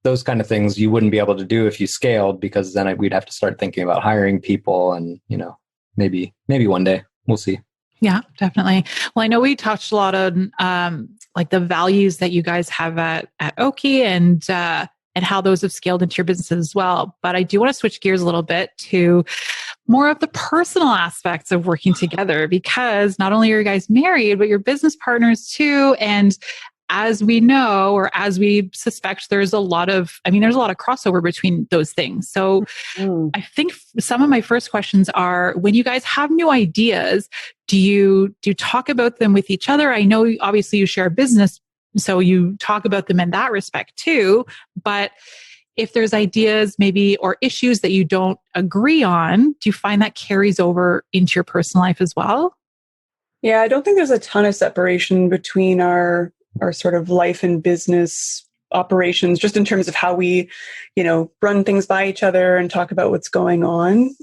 those kind of things you wouldn't be able to do if you scaled because then we'd have to start thinking about hiring people and, maybe one day we'll see. Yeah, definitely. Well, I know we touched a lot on like the values that you guys have at Oki and how those have scaled into your business as well. But I do want to switch gears a little bit to more of the personal aspects of working together because not only are you guys married, but you're business partners too. And as we know, or as we suspect, there's a lot of crossover between those things. So I think some of my first questions are, when you guys have new ideas, do you talk about them with each other? I know obviously you share a business, so you talk about them in that respect too. But if there's ideas maybe or issues that you don't agree on, do you find that carries over into your personal life as well? Yeah, I don't think there's a ton of separation between our sort of life and business operations, just in terms of how we, run things by each other and talk about what's going on.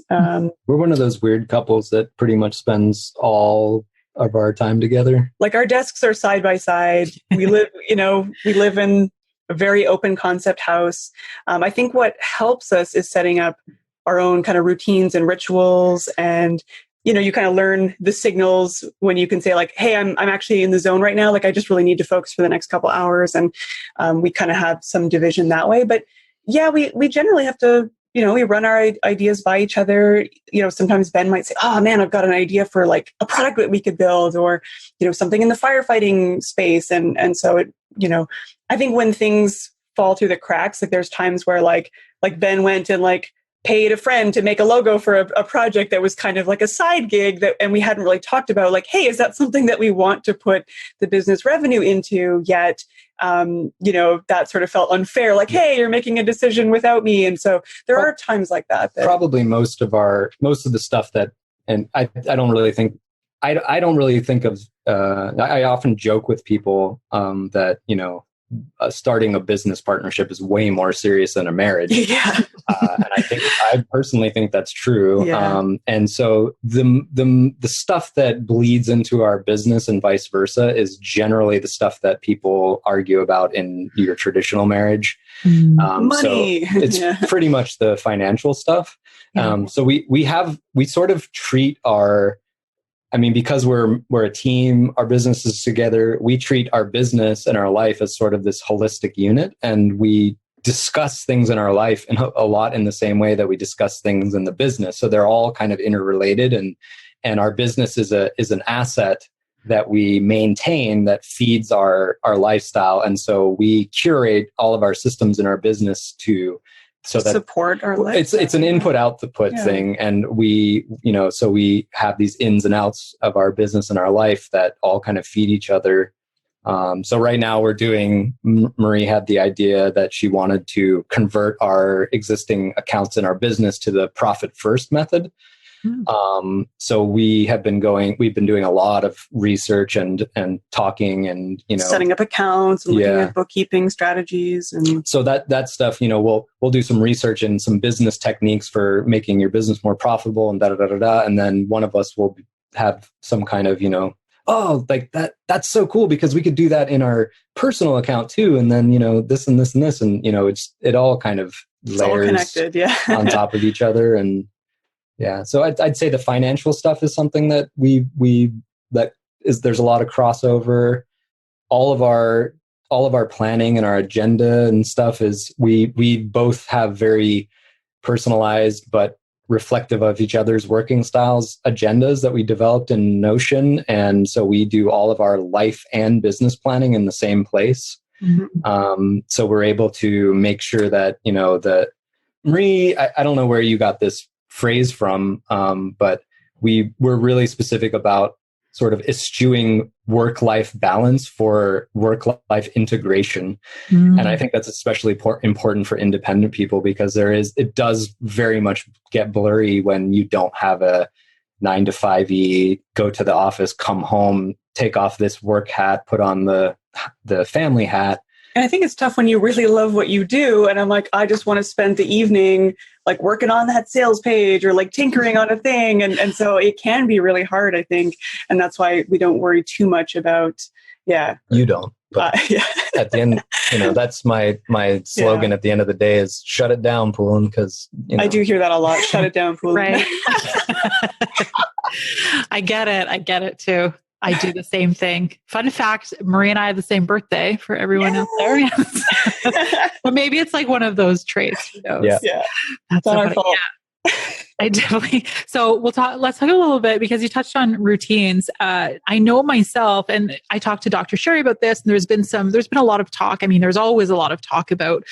We're one of those weird couples that pretty much spends all of our time together. Like our desks are side by side. We live in a very open concept house. I think what helps us is setting up our own kind of routines and rituals, and you kind of learn the signals when you can say like, hey, I'm actually in the zone right now. Like I just really need to focus for the next couple hours. And we kind of have some division that way. But yeah, we generally have to, we run our ideas by each other. Sometimes Ben might say, oh man, I've got an idea for like a product that we could build, or, something in the firefighting space. And so I think when things fall through the cracks, like there's times where like Ben went and like paid a friend to make a logo for a project that was kind of like a side gig and we hadn't really talked about, like, hey, is that something that we want to put the business revenue into yet? That sort of felt unfair, like, hey, you're making a decision without me. And so there are times like that. Probably most of the stuff that, and I don't really think of, I often joke with people that, starting a business partnership is way more serious than a marriage. Yeah. And I personally think that's true. Yeah. And so the stuff that bleeds into our business and vice versa is generally the stuff that people argue about in your traditional marriage. Money. So it's pretty much the financial stuff. So we sort of treat because we're a team, our business is together, we treat our business and our life as sort of this holistic unit, and we discuss things in our life in a lot in the same way that we discuss things in the business. So they're all kind of interrelated, and our business is an asset that we maintain that feeds our lifestyle. And so we curate all of our systems in our business so that support our life. It's an input-output thing. And so we have these ins and outs of our business and our life that all kind of feed each other. So right now Marie had the idea that she wanted to convert our existing accounts in our business to the profit first method. So we've been doing a lot of research and talking and, setting up accounts and looking at bookkeeping strategies. And so that stuff, we'll do some research and some business techniques for making your business more profitable and and then one of us will have some kind of, oh, like that's so cool because we could do that in our personal account too. And then, this and this and this, and, it all kind of layers all connected, on top of each other. And yeah, so I'd say the financial stuff is something that there's a lot of crossover. All of our planning and our agenda and stuff is we both have very personalized but reflective of each other's working styles agendas that we developed in Notion, and so we do all of our life and business planning in the same place. So we're able to make sure that that Marie, I don't know where you got this phrase from, but we're really specific about sort of eschewing work-life balance for work-life integration. And I think that's especially important for independent people because it does very much get blurry when you don't have a 9 to 5 go to the office, come home, take off this work hat, put on the family hat. And I think it's tough when you really love what you do. And I'm like, I just want to spend the evening like working on that sales page or like tinkering on a thing. And so it can be really hard, I think. And that's why we don't worry too much about, You don't. But at the end, that's my slogan at the end of the day is shut it down, Poulin, because I do hear that a lot. Shut it down, Poulin. Right. I get it too. I do the same thing. Fun fact, Marie and I have the same birthday for everyone out there. Yes. But maybe it's like one of those traits. Who knows? Yeah. That's not our fault. Yeah. I definitely. So let's talk a little bit because you touched on routines. I know myself, and I talked to Dr. Sherry about this, and there's been a lot of talk. I mean, there's always a lot of talk about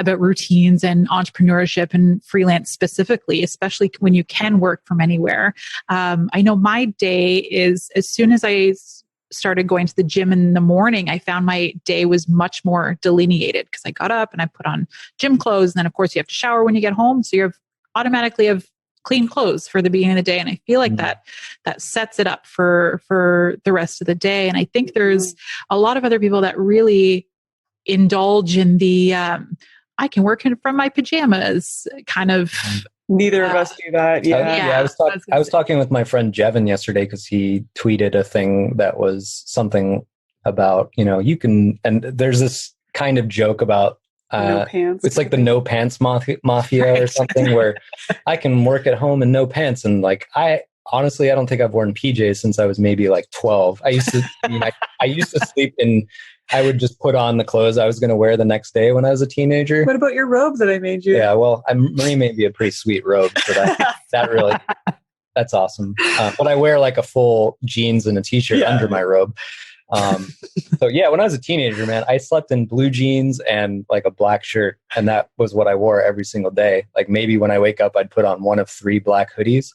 routines and entrepreneurship and freelance specifically, especially when you can work from anywhere. I know my day is as soon as I started going to the gym in the morning, I found my day was much more delineated because I got up and I put on gym clothes. And then of course you have to shower when you get home. So you're automatically have clean clothes for the beginning of the day. And I feel like that sets it up for the rest of the day. And I think there's a lot of other people that really indulge in the, I can work from my pajamas kind of. Neither of us do that. Yeah. I was talking with my friend Jevin yesterday because he tweeted a thing that was something about, you can, and there's this kind of joke about, no pants. It's like the no pants mafia or something where I can work at home in no pants. And like, I don't think I've worn PJs since I was maybe like 12. I used to, I used to sleep in, I would just put on the clothes I was going to wear the next day when I was a teenager. What about your robe that I made you? Yeah, well, Marie made me a pretty sweet robe for that. That's awesome. But I wear like a full jeans and a t-shirt under my robe. So yeah, when I was a teenager, man, I slept in blue jeans and like a black shirt. And that was what I wore every single day. Like maybe when I wake up, I'd put on one of 3 black hoodies.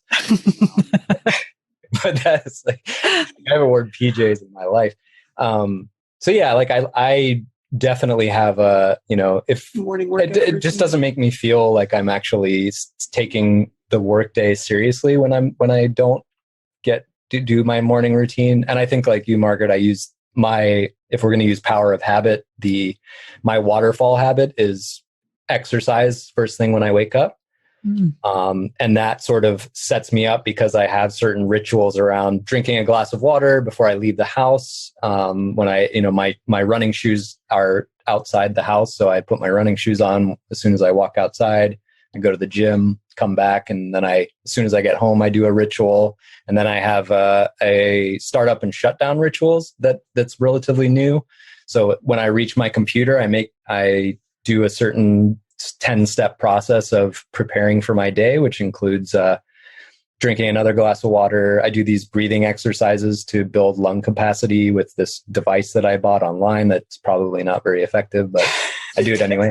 But that's like, I haven't worn PJs in my life. So yeah, like I definitely have a, if morning workout, it just doesn't make me feel like I'm actually taking the workday seriously when I don't get to do my morning routine. And I think like you, Margaret, I use if we're going to use power of habit, my waterfall habit is exercise first thing when I wake up. And that sort of sets me up because I have certain rituals around drinking a glass of water before I leave the house. When my running shoes are outside the house. So I put my running shoes on as soon as I walk outside. I go to the gym, come back. And then as soon as I get home, I do a ritual. And then I have a startup and shutdown rituals that's relatively new. So when I reach my computer, I do a certain 10-step process of preparing for my day, which includes drinking another glass of water. I do these breathing exercises to build lung capacity with this device that I bought online that's probably not very effective, but I do it anyway.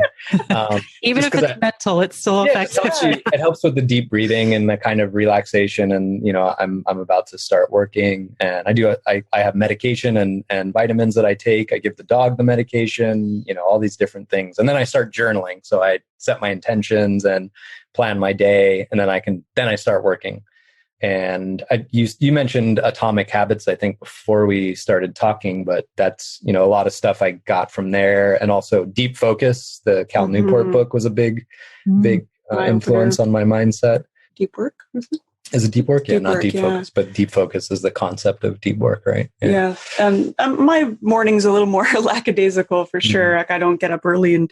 Even if it's mental, it's still effective. It helps with the deep breathing and the kind of relaxation. And, I'm about to start working, and I have medication and vitamins that I take. I give the dog the medication, all these different things. And then I start journaling. So I set my intentions and plan my day, and then I start working. And you mentioned Atomic Habits, I think, before we started talking, but that's, a lot of stuff I got from there. And also Deep Focus, the Cal Newport book, was a big influence on my mindset. Deep work? Is it deep work? Yeah, not deep focus, but deep focus is the concept of deep work, right? Yeah. My morning's a little more lackadaisical for sure. Like I don't get up early and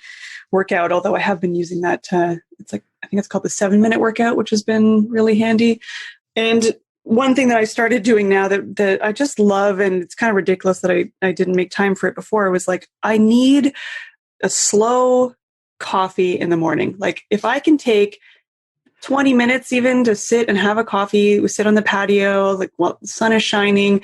work out, although I have been using that. I think it's called the 7-minute workout, which has been really handy. And one thing that I started doing now that I just love, and it's kind of ridiculous that I didn't make time for it before, was like, I need a slow coffee in the morning. Like if I can take 20 minutes even to sit and have a coffee, we sit on the patio, like while the sun is shining,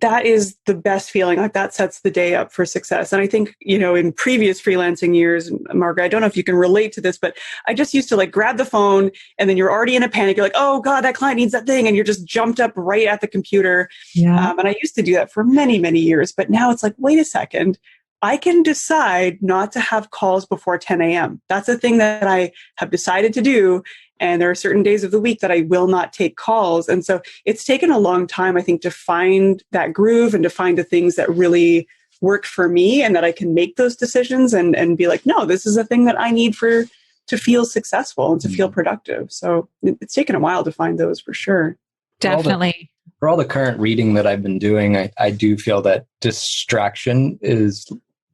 that is the best feeling. Like that sets the day up for success. And I think, in previous freelancing years, Margaret, I don't know if you can relate to this, but I just used to like grab the phone and then you're already in a panic. You're like, oh God, that client needs that thing. And you're just jumped up right at the computer. Yeah. And I used to do that for many, many years, but now it's like, wait a second, I can decide not to have calls before 10 a.m. That's a thing that I have decided to do. And there are certain days of the week that I will not take calls. And so it's taken a long time, I think, to find that groove and to find the things that really work for me and that I can make those decisions and be like, no, this is a thing that I need to feel successful and to feel productive. So it's taken a while to find those for sure. Definitely. For all the current reading that I've been doing, I do feel that distraction is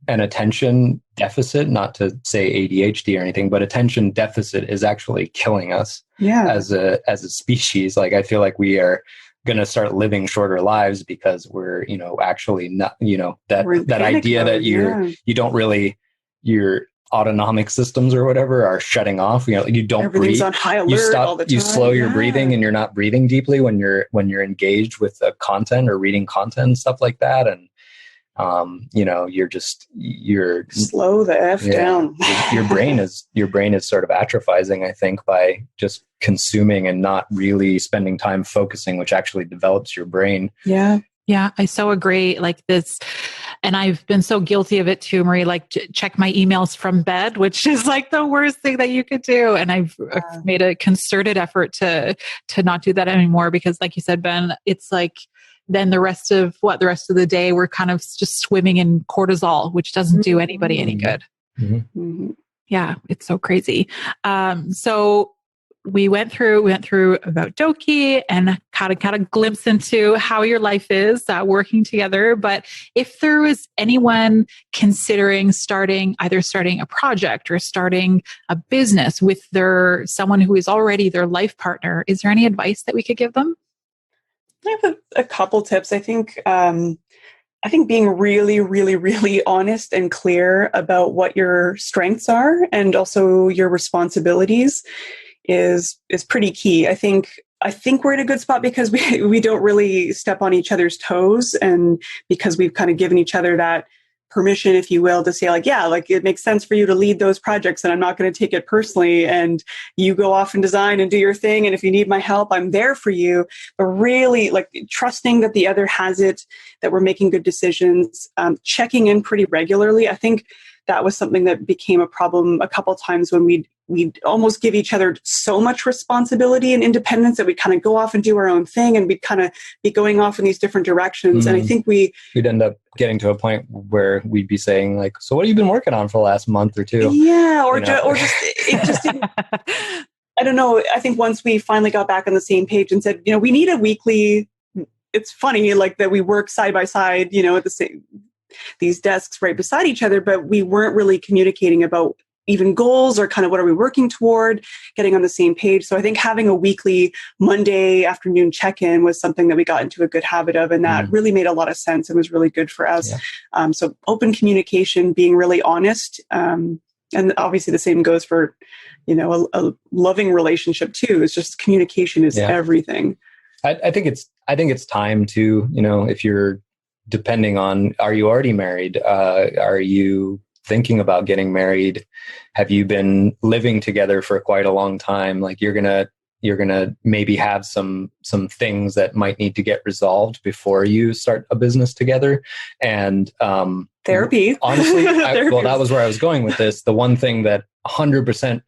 an attention deficit, not to say ADHD or anything, but attention deficit is actually killing us as a species. Like I feel like we are going to start living shorter lives because we're, actually not, that idea that you don't really, your autonomic systems or whatever are shutting off. You don't Everything's breathe. On high alert all the time. You slow your breathing, and you're not breathing deeply when you're engaged with the content or reading content and stuff like that. And you're slow the F down. your brain is sort of atrophizing, I think, by just consuming and not really spending time focusing, which actually develops your brain. Yeah. Yeah, I so agree. Like this, And I've been so guilty of it too, Marie, like check my emails from bed, which is like the worst thing that you could do. And I've made a concerted effort to not do that anymore, because like you said, Ben, it's like, then the rest of the day, we're kind of just swimming in cortisol, which doesn't do anybody any good. Yeah, it's so crazy. So we went through about Doki and kind of glimpse into how your life is working together. But if there was anyone considering starting a project or starting a business with someone who is already their life partner, is there any advice that we could give them? I have a couple tips. I think being really, really, really honest and clear about what your strengths are and also your responsibilities is pretty key. I think we're in a good spot because we don't really step on each other's toes, and because we've kind of given each other that permission, if you will, to say like, yeah, like it makes sense for you to lead those projects and I'm not going to take it personally, and you go off and design and do your thing. And if you need my help, I'm there for you. But really like trusting that the other has it, that we're making good decisions, checking in pretty regularly. I think that was something that became a problem a couple times when we'd almost give each other so much responsibility and independence that we'd kind of go off and do our own thing, and we'd kind of be going off in these different directions. And I think we'd end up getting to a point where we'd be saying like, so what have you been working on for the last month or two? Yeah. Or just it just didn't, I don't know. I think once we finally got back on the same page and said, we need a weekly, it's funny like that we work side by side, at the same, these desks right beside each other, but we weren't really communicating about even goals or kind of what are we working toward, getting on the same page. So I think having a weekly Monday afternoon check-in was something that we got into a good habit of, and that really made a lot of sense and was really good for us. Yeah. So open communication, being really honest, and obviously the same goes for, a loving relationship too. It's just communication is everything. I think it's time to, if you're depending on, are you already married? Are you thinking about getting married? Have you been living together for quite a long time? Like you're gonna maybe have some things that might need to get resolved before you start a business together. And therapy. Honestly, that was where I was going with this. The one thing that 100%,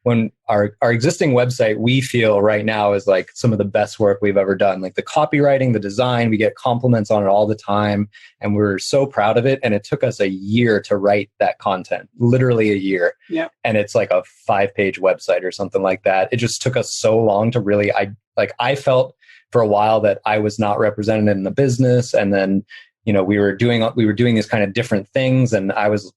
when our existing website, we feel right now is like some of the best work we've ever done. Like the copywriting, the design, we get compliments on it all the time. And we're so proud of it. And it took us a year to write that content, literally a year. Yeah. And it's like a 5-page website or something like that. It just took us so long to really, I felt for a while that I was not represented in the business. And then, we were doing these kind of different things. And I was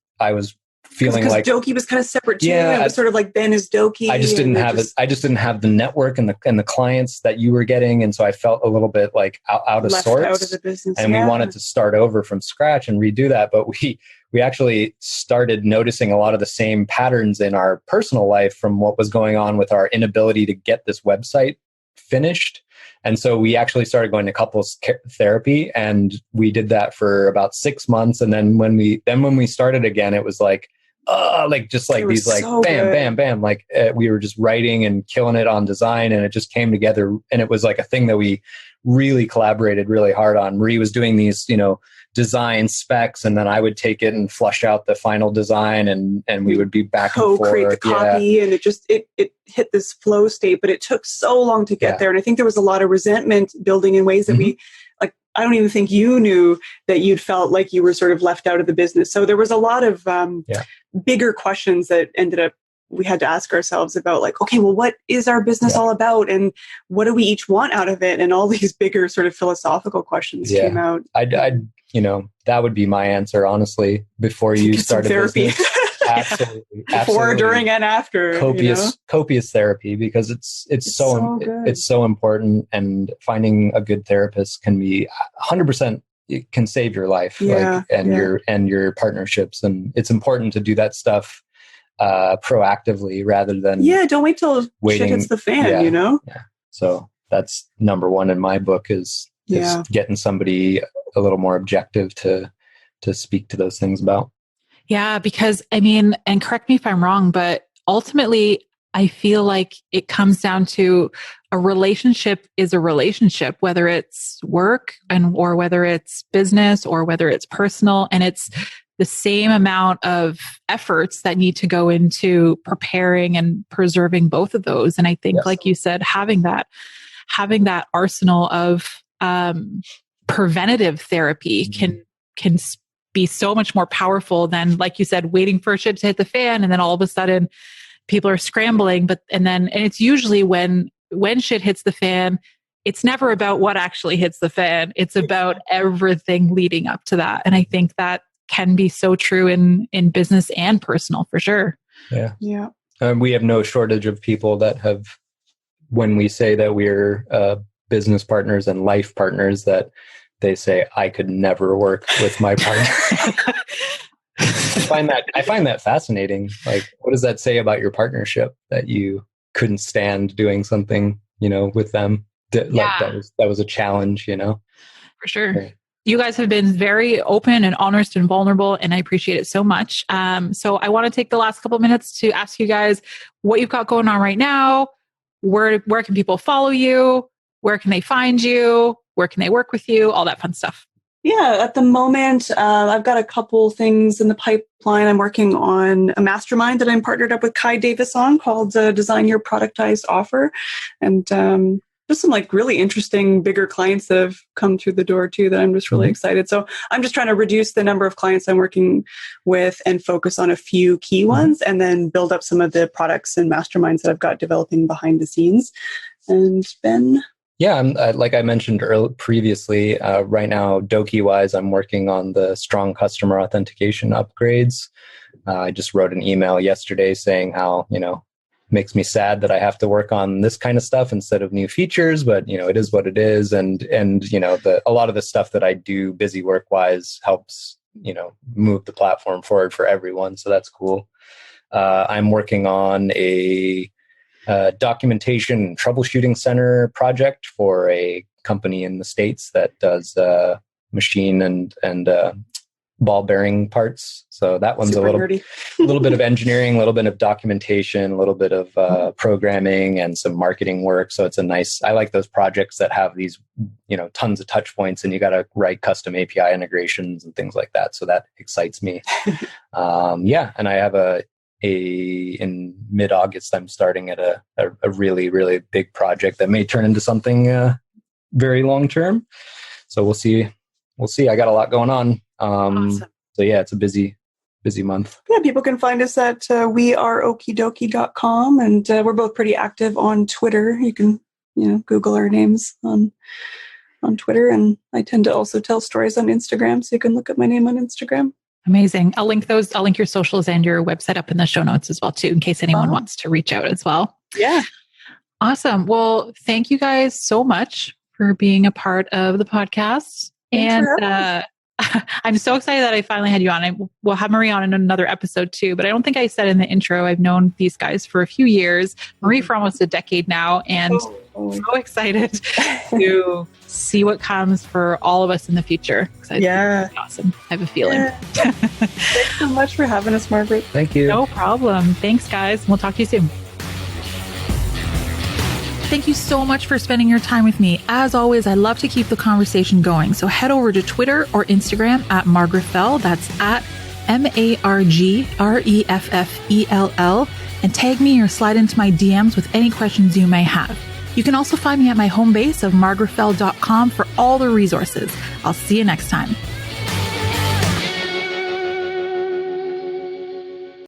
feeling like Doki was kind of separate too. Yeah, it was sort of like Ben is Doki. I just didn't have it. I just didn't have the network and the clients that you were getting, and so I felt a little bit like out of sorts. Out of the business, and we wanted to start over from scratch and redo that. But we actually started noticing a lot of the same patterns in our personal life from what was going on with our inability to get this website finished. And so we actually started going to couples therapy, and we did that for about 6 months. And then when we started again, it was like these like so bam, good. Bam, bam. Like we were just writing and killing it on design, and it just came together. And it was like a thing that we really collaborated really hard on. Marie was doing these, design specs, and then I would take it and flush out the final design, and we would be back and forth. Co-create the copy, and it hit this flow state, but it took so long to get there. And I think there was a lot of resentment building in ways that I don't even think you knew that you'd felt like you were sort of left out of the business. So there was a lot of bigger questions that ended up we had to ask ourselves about, like, okay, well, what is our business all about? And what do we each want out of it? And all these bigger sort of philosophical questions came out. I'd that would be my answer, honestly, before you started therapy. Absolutely. Before, during, and after. Copious therapy, because it's so important, and finding a good therapist can be 100%. It can save your life, your partnerships, and it's important to do that stuff proactively rather than don't wait till shit hits the fan. So that's number one in my book is getting somebody a little more objective to speak to those things about. Yeah, because and correct me if I'm wrong, but ultimately I feel like it comes down to a relationship is a relationship, whether it's work or whether it's business or whether it's personal. And it's the same amount of efforts that need to go into preparing and preserving both of those. And I think, Yes. like you said, having that arsenal of preventative therapy can be so much more powerful than, like you said, waiting for shit to hit the fan. And then all of a sudden people are scrambling. And it's usually when shit hits the fan, it's never about what actually hits the fan. It's about everything leading up to that. And I think that can be so true in business and personal, for sure. Yeah. Yeah. We have no shortage of people that have, when we say that we're business partners and life partners, that they say, I could never work with my partner. I find that fascinating. Like, what does that say about your partnership that you couldn't stand doing something, with them? That was a challenge, For sure. Right. You guys have been very open and honest and vulnerable, and I appreciate it so much. So I want to take the last couple of minutes to ask you guys what you've got going on right now. Where can people follow you? Where can they find you? Where can they work with you? All that fun stuff. Yeah, at the moment, I've got a couple things in the pipeline. I'm working on a mastermind that I'm partnered up with Kai Davis on called Design Your Productized Offer. And just some really interesting, bigger clients that have come through the door too that I'm just really excited. So I'm just trying to reduce the number of clients I'm working with and focus on a few key ones and then build up some of the products and masterminds that I've got developing behind the scenes. And Ben? Yeah, like I mentioned previously, right now, Doki-wise, I'm working on the strong customer authentication upgrades. I just wrote an email yesterday saying how, makes me sad that I have to work on this kind of stuff instead of new features, but, it is what it is. And a lot of the stuff that I do busy work-wise helps, move the platform forward for everyone. So that's cool. I'm working on a documentation and troubleshooting center project for a company in the States that does machine and ball bearing parts. So that one's a little bit of engineering, a little bit of documentation, a little bit of programming and some marketing work. So it's I like those projects that have these, tons of touch points and you got to write custom API integrations and things like that. So that excites me. And I have in mid-August, I'm starting at a really, really big project that may turn into something very long-term. So we'll see. I got a lot going on. Awesome. So yeah, it's a busy month. Yeah, people can find us at weareokidoki.com, and we're both pretty active on Twitter. You can, Google our names on Twitter, and I tend to also tell stories on Instagram, so you can look at my name on Instagram. Amazing. I'll link your socials and your website up in the show notes as well, too, in case anyone wants to reach out as well. Yeah. Awesome. Well, thank you guys so much for being a part of the podcast. Thanks And I'm so excited that I finally had you on. We'll have Marie on in another episode too, but I don't think I said in the intro, I've known these guys for a few years, Marie for almost a decade now, and so excited to see what comes for all of us in the future. Yeah. Awesome. I have a feeling. Yeah. Thanks so much for having us, Margaret. Thank you. No problem. Thanks, guys. We'll talk to you soon. Thank you so much for spending your time with me. As always, I love to keep the conversation going. So head over to Twitter or Instagram at Margaret Fell. That's at MargrefFell, and tag me or slide into my DMs with any questions you may have. You can also find me at my home base of margrefell.com for all the resources. I'll see you next time.